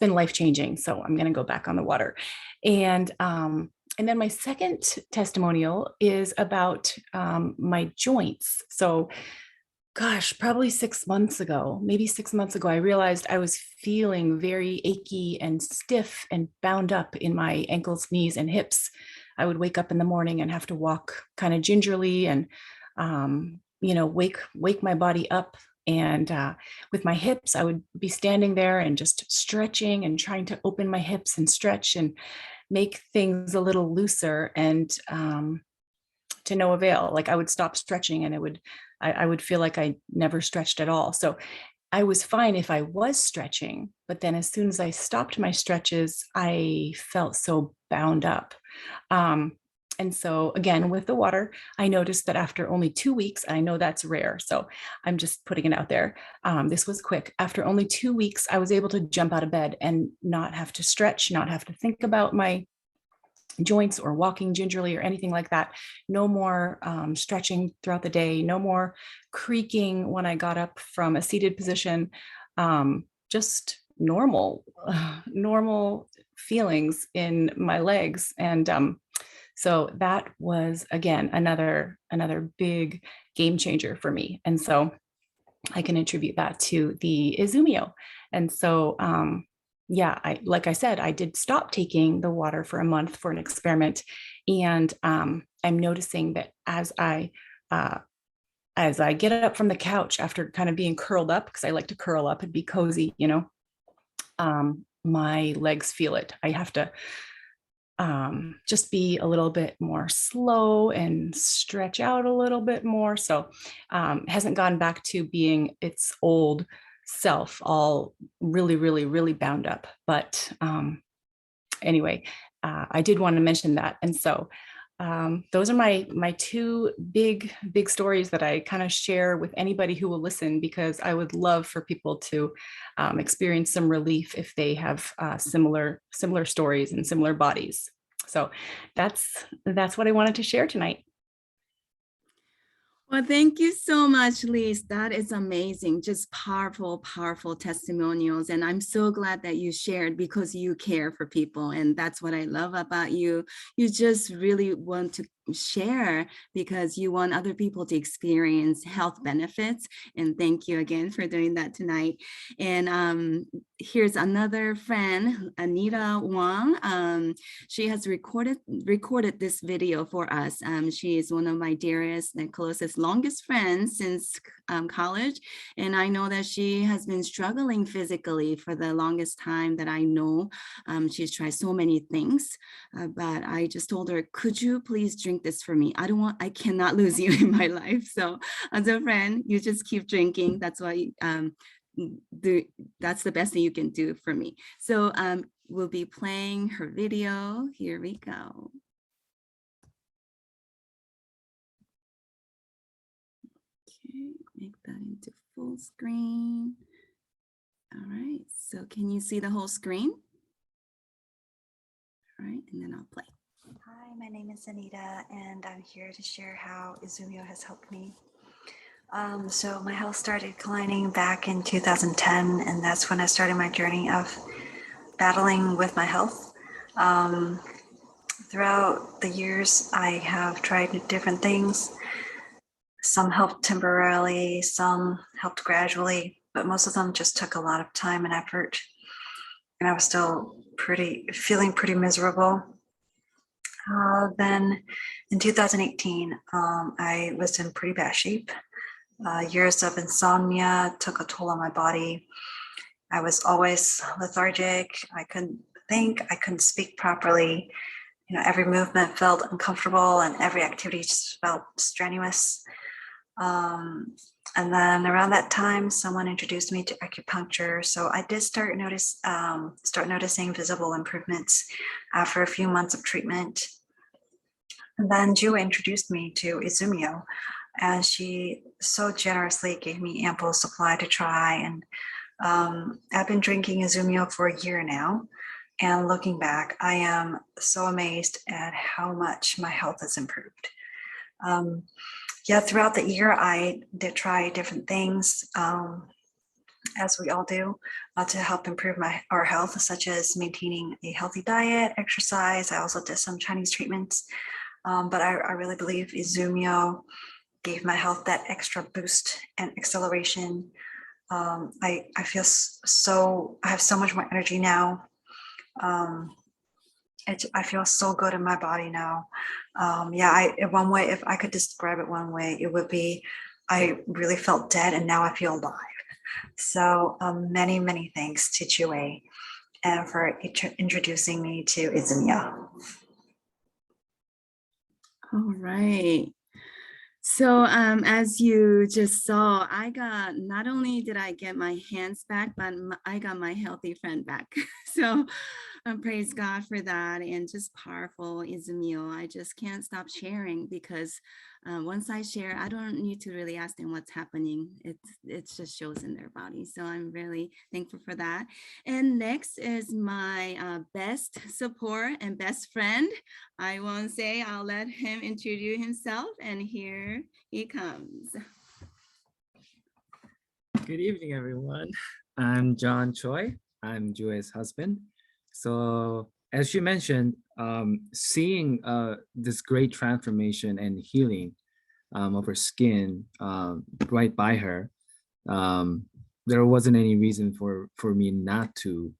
been life-changing. So I'm going to go back on the water. And then my second testimonial is about my joints. So gosh, probably 6 months ago, maybe 6 months ago, I realized I was feeling very achy and stiff and bound up in my ankles, knees, and hips. I would wake up in the morning and have to walk kind of gingerly and, wake my body up. And with my hips, I would be standing there and just stretching and trying to open my hips and stretch and make things a little looser, and to no avail. Like I would stop stretching and I would feel like I never stretched at all. So I was fine if I was stretching, but then as soon as I stopped my stretches, I felt so bound up. And so again, with the water, I noticed that after only 2 weeks, I know that's rare, so I'm just putting it out there. This was quick. After only 2 weeks, I was able to jump out of bed and not have to stretch, not have to think about my joints or walking gingerly or anything like that. No more stretching throughout the day, no more creaking when I got up from a seated position. Just normal feelings in my legs. And so that was, again, another big game changer for me. And so I can attribute that to the Izumio. And so yeah, like I said, I did stop taking the water for a month for an experiment. And I'm noticing that as I get up from the couch after kind of being curled up, because I like to curl up and be cozy, my legs feel it. I have to just be a little bit more slow and stretch out a little bit more. So hasn't gone back to being its old self, all really bound up. But anyway, I did want to mention that. And so those are my two big stories that I kind of share with anybody who will listen, because I would love for people to experience some relief if they have similar stories and similar bodies. So that's what I wanted to share tonight. Well, thank you so much, Lise. That is amazing. Just powerful, powerful testimonials. And I'm so glad that you shared because you care for people. And that's what I love about you. You just really want to share because you want other people to experience health benefits. And thank you again for doing that tonight. And here's another friend, Anita Wong. She has recorded this video for us. She is one of my dearest and closest, longest friends since college. And I know that she has been struggling physically for the longest time that I know. She's tried so many things, but I just told her, could you please drink this for me? I cannot lose you in my life. So as a friend, you just keep drinking. That's why that's the best thing you can do for me. So we'll be playing her video. Here we go. Okay, make that into full screen. All right, so can you see the whole screen? All right, and then I'll play. Hi, my name is Anita, and I'm here to share how Izumio has helped me. So my health started declining back in 2010, and that's when I started my journey of battling with my health. Throughout the years, I have tried different things. Some helped temporarily, some helped gradually, but most of them just took a lot of time and effort. And I was still feeling pretty miserable. Then in 2018, I was in pretty bad shape. Years of insomnia took a toll on my body. I was always lethargic. I couldn't think, I couldn't speak properly. You know, every movement felt uncomfortable and every activity just felt strenuous. And then around that time, someone introduced me to acupuncture. So I did start noticing visible improvements after a few months of treatment. And then JooAe introduced me to Izumio, and she so generously gave me ample supply to try. And I've been drinking Izumio for a year now. And looking back, I am so amazed at how much my health has improved. Yeah, throughout the year, I did try different things, as we all do, to help improve our health, such as maintaining a healthy diet, exercise. I also did some Chinese treatments, but I really believe Izumio gave my health that extra boost and acceleration. I feel I have so much more energy now. I feel so good in my body now. Yeah, one way, if I could describe it one way, it would be, I really felt dead and now I feel alive. So many, many thanks to JooAe and for introducing me to Izumio. All right. So as you just saw, not only did I get my hands back, but I got my healthy friend back. So praise God for that. And just powerful Izumio. I just can't stop sharing because once I share, I don't need to really ask them what's happening. It just shows in their body. So I'm really thankful for that. And next is my best support and best friend. I won't say, I'll let him introduce himself, and here he comes. Good evening, everyone. I'm John Choi. I'm JooAe's husband. So as you mentioned, seeing this great transformation and healing of her skin right by her, there wasn't any reason for me not to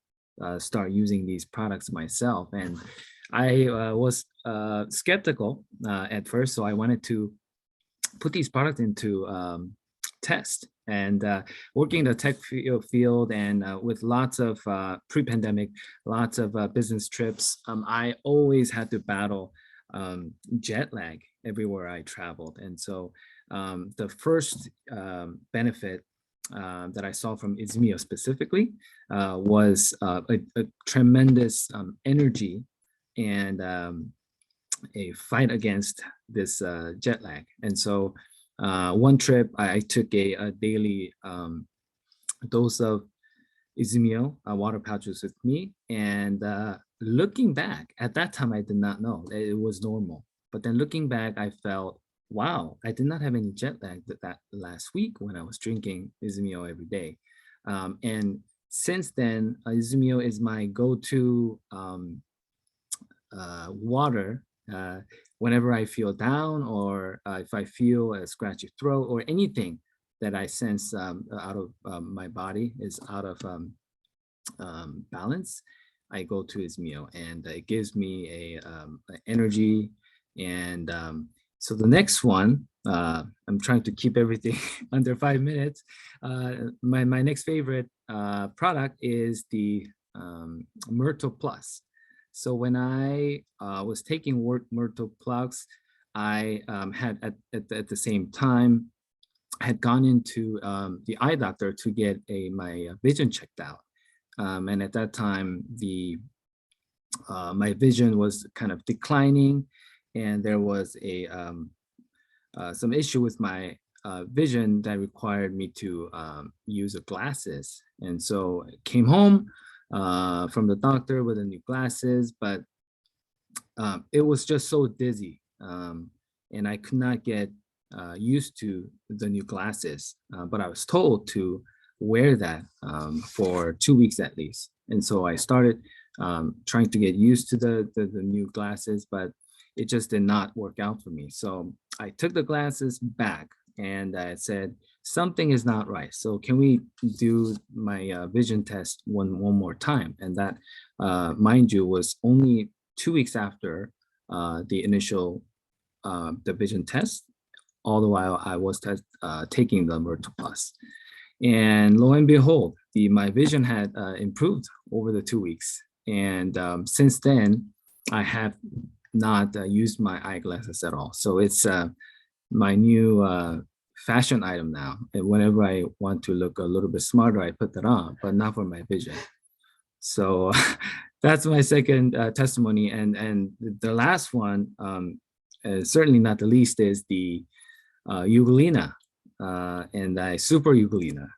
start using these products myself. And I was skeptical at first, so I wanted to put these products into test. And working in the tech field and with lots of pre-pandemic, lots of business trips, I always had to battle jet lag everywhere I traveled. And so the first benefit that I saw from Izumio specifically was a tremendous energy and a fight against this jet lag. And so one trip I took a daily dose of Izumio water pouches with me, and looking back at that time, I did not know it was normal. But then looking back, I felt wow, I did not have any jet lag that last week when I was drinking Izumio every day. And since then, Izumio is my go-to water whenever I feel down, or if I feel a scratchy throat, or anything that I sense out of my body is out of balance. I go to Izumio, and it gives me a energy. And so the next one, I'm trying to keep everything under 5 minutes. My next favorite product is the Myrtle Plus. So when I was taking Myrtle Plus, I had at the same time had gone into the eye doctor to get my vision checked out. And at that time, my vision was kind of declining, and there was some issue with my vision that required me to use glasses. And so I came home from the doctor with the new glasses, but it was just so dizzy, and I could not get used to the new glasses. But I was told to wear that for 2 weeks at least. And so I started trying to get used to the new glasses, but it just did not work out for me. So I took the glasses back, and I said, something is not right. So can we do my vision test one more time? And that, mind you, was only 2 weeks after the initial the vision test, all the while I was taking the Myrtle Plus. And lo and behold, my vision had improved over the 2 weeks. And since then, I have not used my eyeglasses at all. So it's my new fashion item now. And whenever I want to look a little bit smarter, I put that on, but not for my vision. So that's my second testimony. And the last one, certainly not the least, is the Euglena, and the Super Euglena.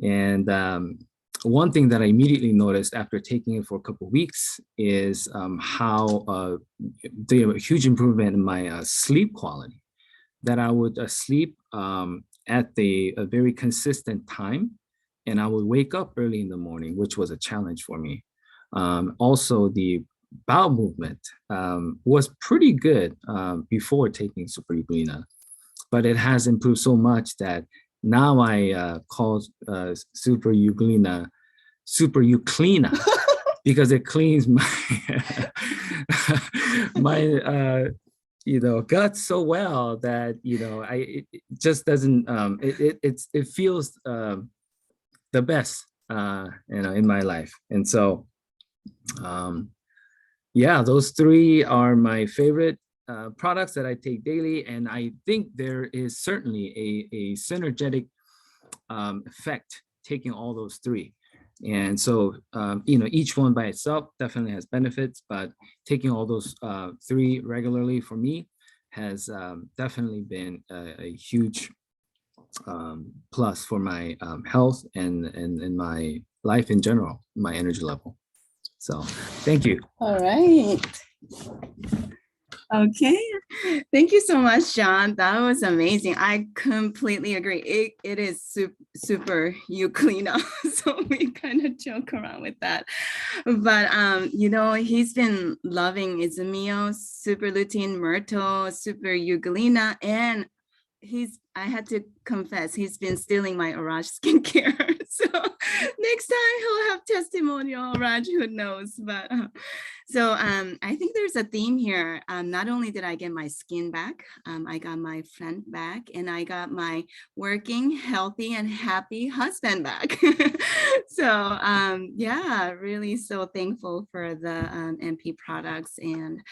And one thing that I immediately noticed after taking it for a couple of weeks is how the huge improvement in my sleep quality. That I would sleep at a very consistent time, and I would wake up early in the morning, which was a challenge for me. Also, the bowel movement was pretty good before taking Super Euglena, but it has improved so much that now I call Super Euglena Super Euclena because it cleans my my gut so well that it just doesn't it feels the best in my life. And so yeah, those three are my favorite products that I take daily, and I think there is certainly a synergetic effect taking all those three. And so each one by itself definitely has benefits, but taking all those three regularly for me has definitely been a huge plus for my health and my life in general, my energy level. So thank you. All right. Okay. Thank you so much, John. That was amazing. I completely agree. It is super Euclena. So we kind of joke around with that. But he's been loving Izumio, Super Lutein, Myrtle, Super Euglena, and I had to confess, he's been stealing my Raj skincare. So next time he'll have testimonial, Raj, who knows? But so I think there's a theme here. Not only did I get my skin back, I got my friend back, and I got my working, healthy, and happy husband back. So yeah, really so thankful for the MP products. And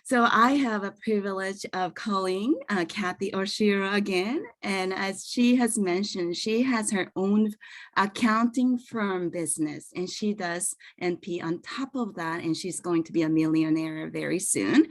so I have a privilege of calling Kathy Oshiro again. And as she has mentioned, she has her own accounting firm business, and she does NP on top of that, and she's going to be a millionaire very soon.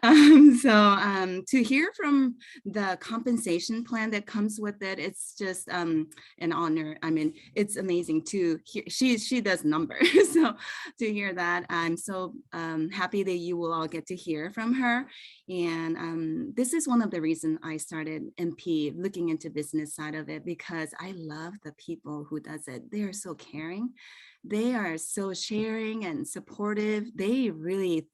To hear from the compensation plan that comes with it, it's just an honor. I mean, it's amazing to hear. She does numbers, so to hear that, I'm so happy that you will all get to hear from her. And this is one of the reasons I started MP, looking into business side of it, because I love the people who does it. They are so caring. They are so sharing and supportive. They really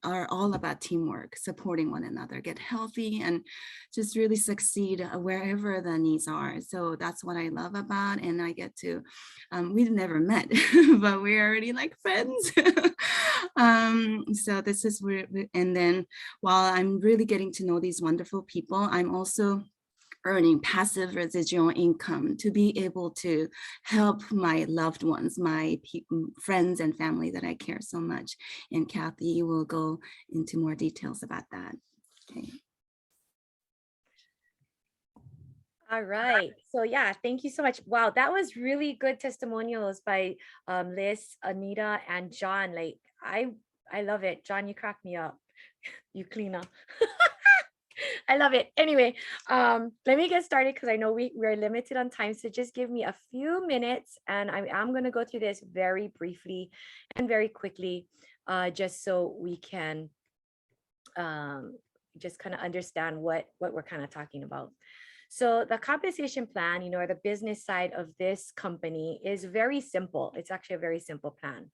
are all about teamwork, supporting one another, get healthy, and just really succeed wherever the needs are. So that's what I love about, and I get to, we've never met, but we're already like friends. So this is where, and then while I'm really getting to know these wonderful people, I'm also earning passive residual income to be able to help my loved ones, my friends and family that I care so much. And Kathy will go into more details about that. Okay. All right. So yeah, thank you so much. Wow, that was really good testimonials by Liz, Anita, and John. Like I love it. John, you crack me up. You cleaner. I love it. Anyway, let me get started because I know we're limited on time. So just give me a few minutes, and I'm going to go through this very briefly and very quickly, just so we can just kind of understand what we're kind of talking about. So the compensation plan, or the business side of this company is very simple. It's actually a very simple plan.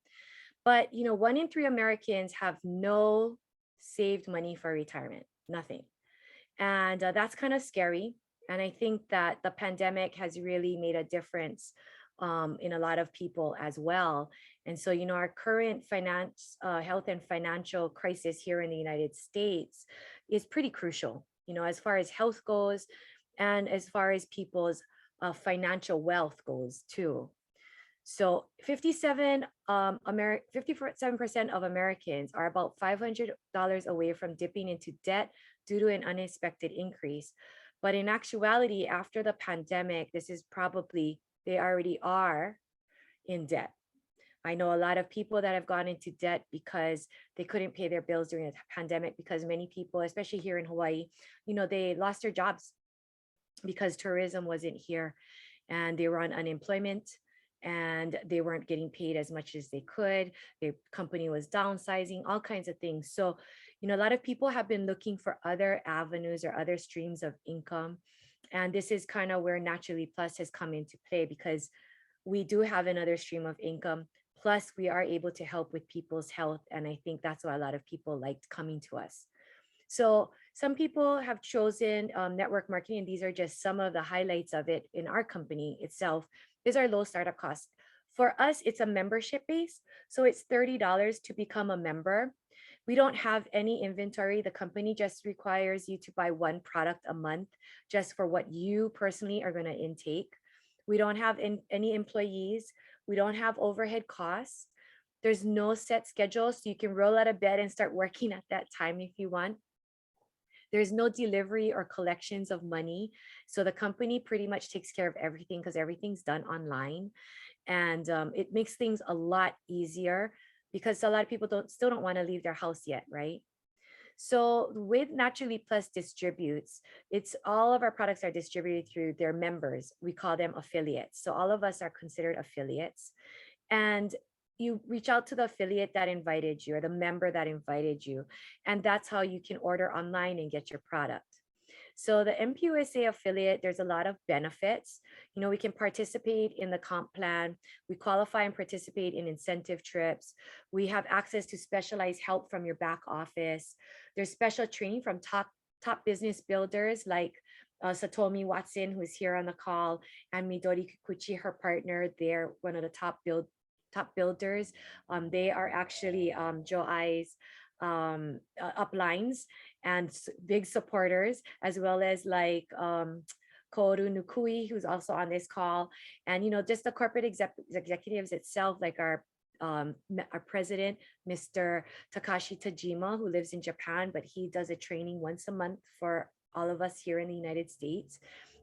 But, 1 in 3 Americans have no saved money for retirement, nothing. And that's kind of scary. And I think that the pandemic has really made a difference in a lot of people as well. And so, our current health and financial crisis here in the United States is pretty crucial, as far as health goes and as far as people's financial wealth goes too. So 57% of Americans are about $500 away from dipping into debt due to an unexpected increase. But in actuality, after the pandemic, they already are in debt. I know a lot of people that have gone into debt because they couldn't pay their bills during the pandemic, because many people, especially here in Hawaii, they lost their jobs because tourism wasn't here and they were on unemployment and they weren't getting paid as much as they could. Their company was downsizing, all kinds of things. So, a lot of people have been looking for other avenues or other streams of income. And this is kind of where Naturally Plus has come into play, because we do have another stream of income. Plus, we are able to help with people's health. And I think that's why a lot of people liked coming to us. So some people have chosen network marketing, and these are just some of the highlights of it in our company itself. These are low startup costs. For us, it's a membership base. So it's $30 to become a member. We don't have any inventory. The company just requires you to buy one product a month just for what you personally are going to intake. We don't have any employees. We don't have overhead costs. There's no set schedule, so you can roll out of bed and start working at that time if you want. There's no delivery or collections of money. So the company pretty much takes care of everything because everything's done online. And it makes things a lot easier because a lot of people still don't want to leave their house yet, right? So with Naturally Plus distributes, it's all of our products are distributed through their members. We call them affiliates. So all of us are considered affiliates. And you reach out to the affiliate that invited you or the member that invited you. And that's how you can order online and get your product. So the MPUSA affiliate, there's a lot of benefits. We can participate in the comp plan. We qualify and participate in incentive trips. We have access to specialized help from your back office. There's special training from top business builders like Satomi Watson, who is here on the call, and Midori Kikuchi, her partner. They're one of the top builders. They are actually JooAe's uplines and big supporters, as well as like Koru Nukui, who's also on this call, and just the corporate executives itself, like our president, Mr. Takashi Tajima, who lives in Japan, but he does a training once a month for all of us here in the United States.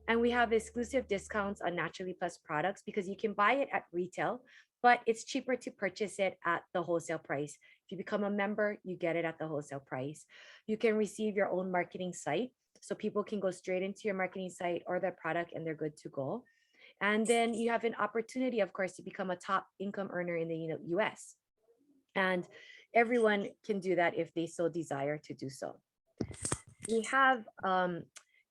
And we have exclusive discounts on Naturally Plus products because you can buy it at retail, but it's cheaper to purchase it at the wholesale price. If you become a member, you get it at the wholesale price. You can receive your own marketing site. So people can go straight into your marketing site or their product and they're good to go. And then you have an opportunity, of course, to become a top income earner in the US. And everyone can do that if they so desire to do so. We have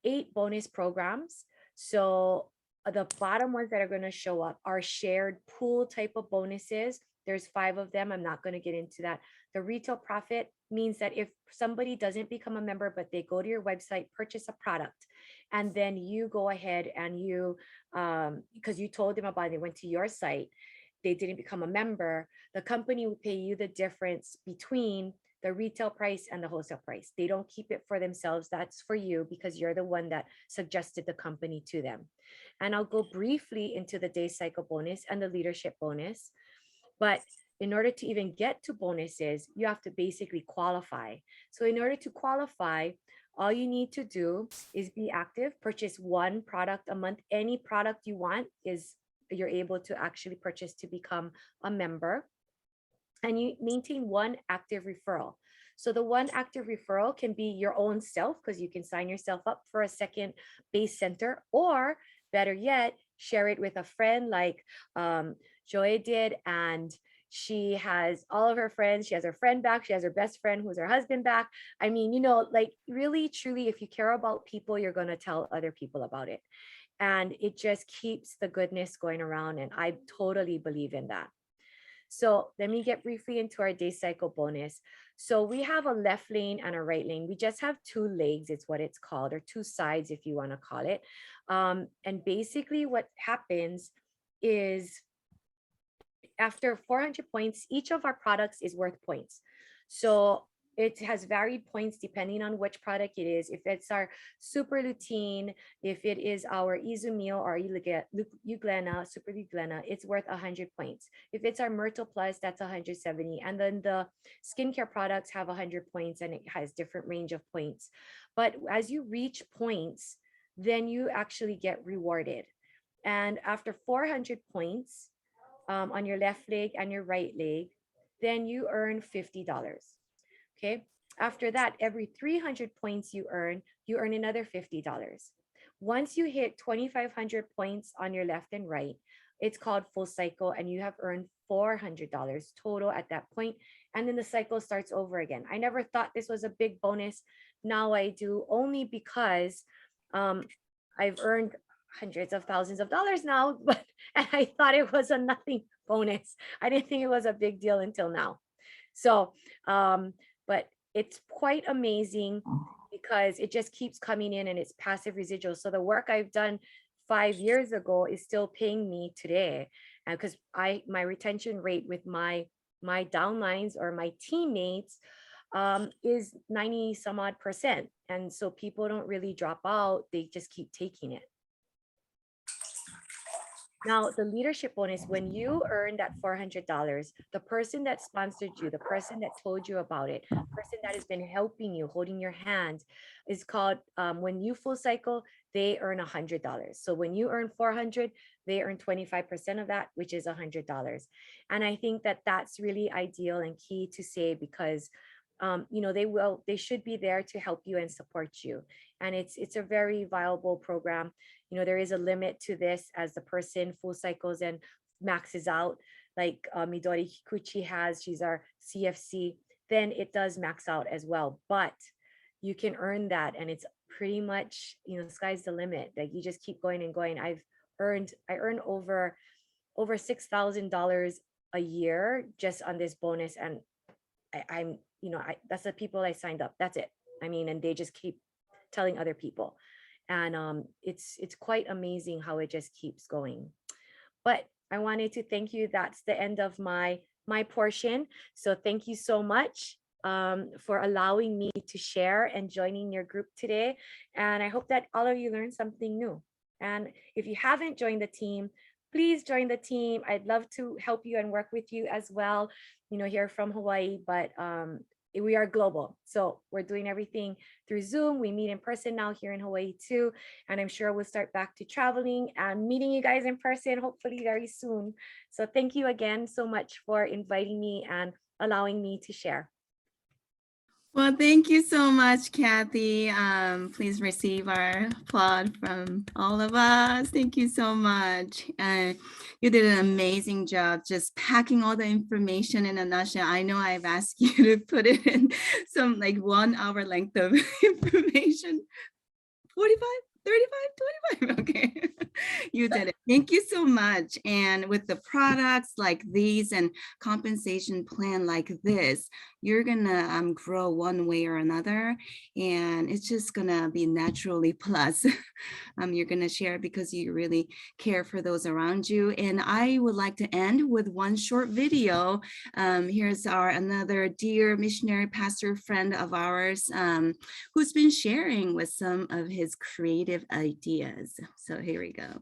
8 bonus programs. So the bottom ones that are going to show up are shared pool type of bonuses. There's 5 of them. I'm not going to get into that. The retail profit means that if somebody doesn't become a member, but they go to your website, purchase a product, and then you go ahead and you, because you told them about it, they went to your site, they didn't become a member, the company will pay you the difference between the retail price and the wholesale price. They don't keep it for themselves. That's for you because you're the one that suggested the company to them. And I'll go briefly into the day cycle bonus and the leadership bonus. But in order to even get to bonuses, you have to basically qualify. So in order to qualify, all you need to do is be active, purchase 1 product a month. Any product you want is you're able to actually purchase to become a member. And you maintain 1 active referral. So the 1 active referral can be your own self, because you can sign yourself up for a second base center, or better yet, share it with a friend like JooAe did. And she has all of her friends. She has her friend back. She has her best friend who's her husband back. I mean, you know, like really, truly, if you care about people, you're going to tell other people about it. And it just keeps the goodness going around. And I totally believe in that. So let me get briefly into our day cycle bonus. So we have a left lane and a right lane. We just have 2 legs, it's what it's called, or 2 sides, if you want to call it. And basically what happens is after 400 points, each of our products is worth points. So it has varied points depending on which product it is. If it's our super lutein, if it is our Izumio or Euglena, super Euglena, it's worth 100 points. If it's our Myrtle Plus, that's 170. And then the skincare products have 100 points and it has different range of points. But as you reach points, then you actually get rewarded. And after 400 points on your left leg and your right leg, then you earn $50. Okay. After that, every 300 points you earn another $50. Once you hit 2,500 points on your left and right, it's called full cycle, and you have earned $400 total at that point. And then the cycle starts over again. I never thought this was a big bonus. Now I do, only because I've earned hundreds of thousands of dollars now, and I thought it was a nothing bonus. I didn't think it was a big deal until now. So, but it's quite amazing because it just keeps coming in and it's passive residual. So the work I've done 5 years ago is still paying me today. And because my retention rate with my downlines or my teammates is 90 some odd %. And so people don't really drop out. They just keep taking it. Now, the leadership bonus, when you earn that $400, the person that sponsored you, the person that told you about it, the person that has been helping you, holding your hand, is called, when you full cycle, they earn $100. So when you earn 400, they earn 25% of that, which is $100. And I think that that's really ideal and key to say, because you know, they should be there to help you and support you. And it's a very viable program. You know, there is a limit to this as the person full cycles and maxes out, like Midori Kikuchi has, she's our CFC, then it does max out as well. But you can earn that, and it's pretty much, you know, sky's the limit. Like you just keep going and going. I earn over $6,000 a year just on this bonus, and I'm you know, that's the people I signed up. That's it. I mean, and they just keep telling other people. And it's quite amazing how it just keeps going. But I wanted to thank you. That's the end of my portion. So thank you so much for allowing me to share and joining your group today. And I hope that all of you learned something new. And if you haven't joined the team, please join the team. I'd love to help you and work with you as well, you know, here from Hawaii. But we are global. So we're doing everything through Zoom. We meet in person now here in Hawaii too. And I'm sure we'll start back to traveling and meeting you guys in person, hopefully very soon. So thank you again so much for inviting me and allowing me to share. Well, thank you so much, Kathy. Please receive our applaud from all of us. Thank you so much. You did an amazing job just packing all the information in a nutshell. I know I've asked you to put it in some like 1 hour length of information. 45, 35, 25. Okay. You did it. Thank you so much. And with the products like these and compensation plan like this, you're gonna grow one way or another, and it's just gonna be naturally plus. You're gonna share because you really care for those around you. And I would like to end with one short video. Here's another dear missionary pastor friend of ours who's been sharing with some of his creative ideas. So here we go.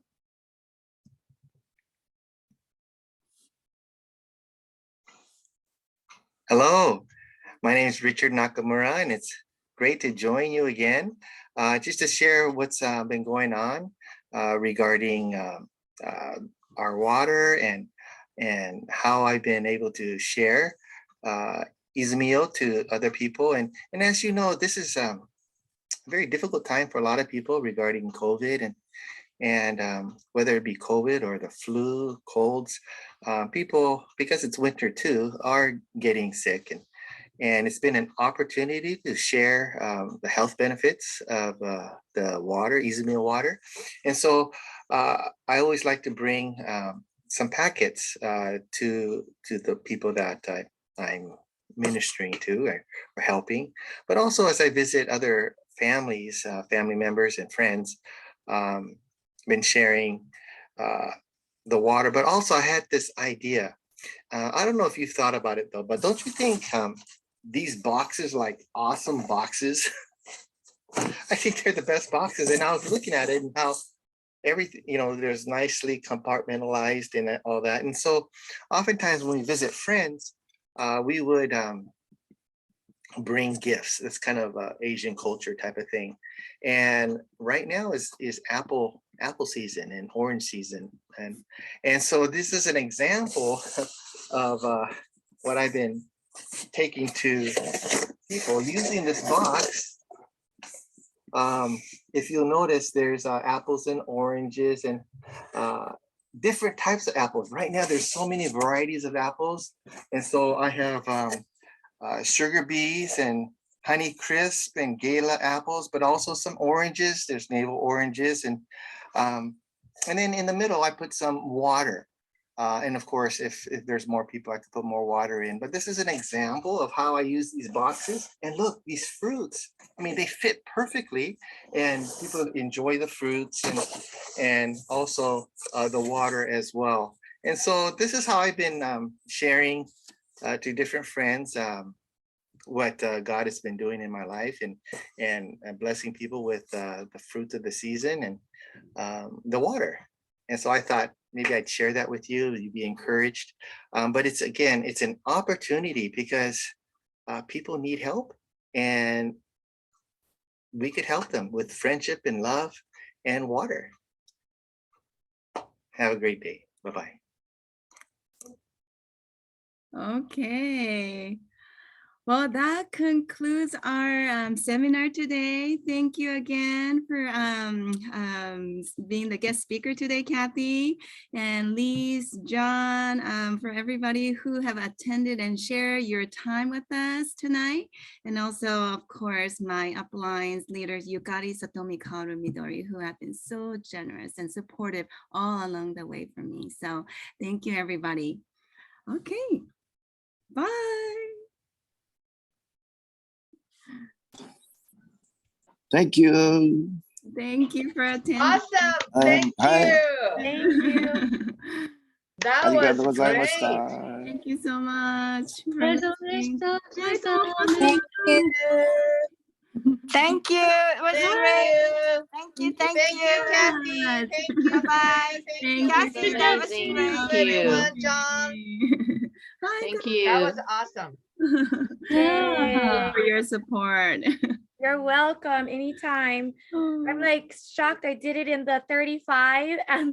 Hello, my name is Richard Nakamura, and it's great to join you again. Just to share what's been going on regarding our water and how I've been able to share Izumio to other people. And as you know, this is a very difficult time for a lot of people regarding COVID and whether it be COVID or the flu, colds, people, because it's winter too, are getting sick. And it's been an opportunity to share the health benefits of the water, Izumio water. And so I always like to bring some packets to the people that I'm ministering to or helping, but also as I visit other families, family members and friends, been sharing the water. But also I had this idea. I don't know if you've thought about it though, but don't you think these boxes, like awesome boxes, I think they're the best boxes. And I was looking at it and how everything, there's nicely compartmentalized and all that. And so oftentimes when we visit friends, we would bring gifts. It's kind of Asian culture type of thing. And right now is apple season and orange season. And so this is an example of what I've been taking to people using this box. If you'll notice, there's apples and oranges and different types of apples. Right now, there's so many varieties of apples. And so I have sugar beets and honey crisp and gala apples, but also some oranges. There's navel oranges. And then in the middle, I put some water. And of course, if there's more people, I could put more water in. But this is an example of how I use these boxes. And look, these fruits, I mean, they fit perfectly and people enjoy the fruits and also the water as well. And so this is how I've been sharing to different friends what God has been doing in my life and blessing people with the fruits of the season and the water. And so I thought maybe I'd share that with you, you'd be encouraged. But it's an opportunity because people need help and we could help them with friendship and love and water. Have a great day. Bye-bye. Okay. Well, that concludes our seminar today. Thank you again for being the guest speaker today, Kathy, and Lise, John, for everybody who have attended and shared your time with us tonight. And also, of course, my uplines leaders, Yukari, Satomi, Kaoru, Midori, who have been so generous and supportive all along the way for me. So thank you, everybody. Okay, bye. Thank you. Thank you for attending. Awesome. Thank hi. you. Thank you. That Arigatou was gozaimashita. great. Thank you so much. for Thank listening. you. Thank you. It was Thank great. you. Thank you. Thank you, Kathy. Yes. Thank you. Bye-bye. Thank you. Thank Kathy, you. that was Thank great. you, everyone. John. Bye, Thank guys. you. That was awesome. Yay. for your support. You're welcome anytime. I'm like shocked I did it in the 35 and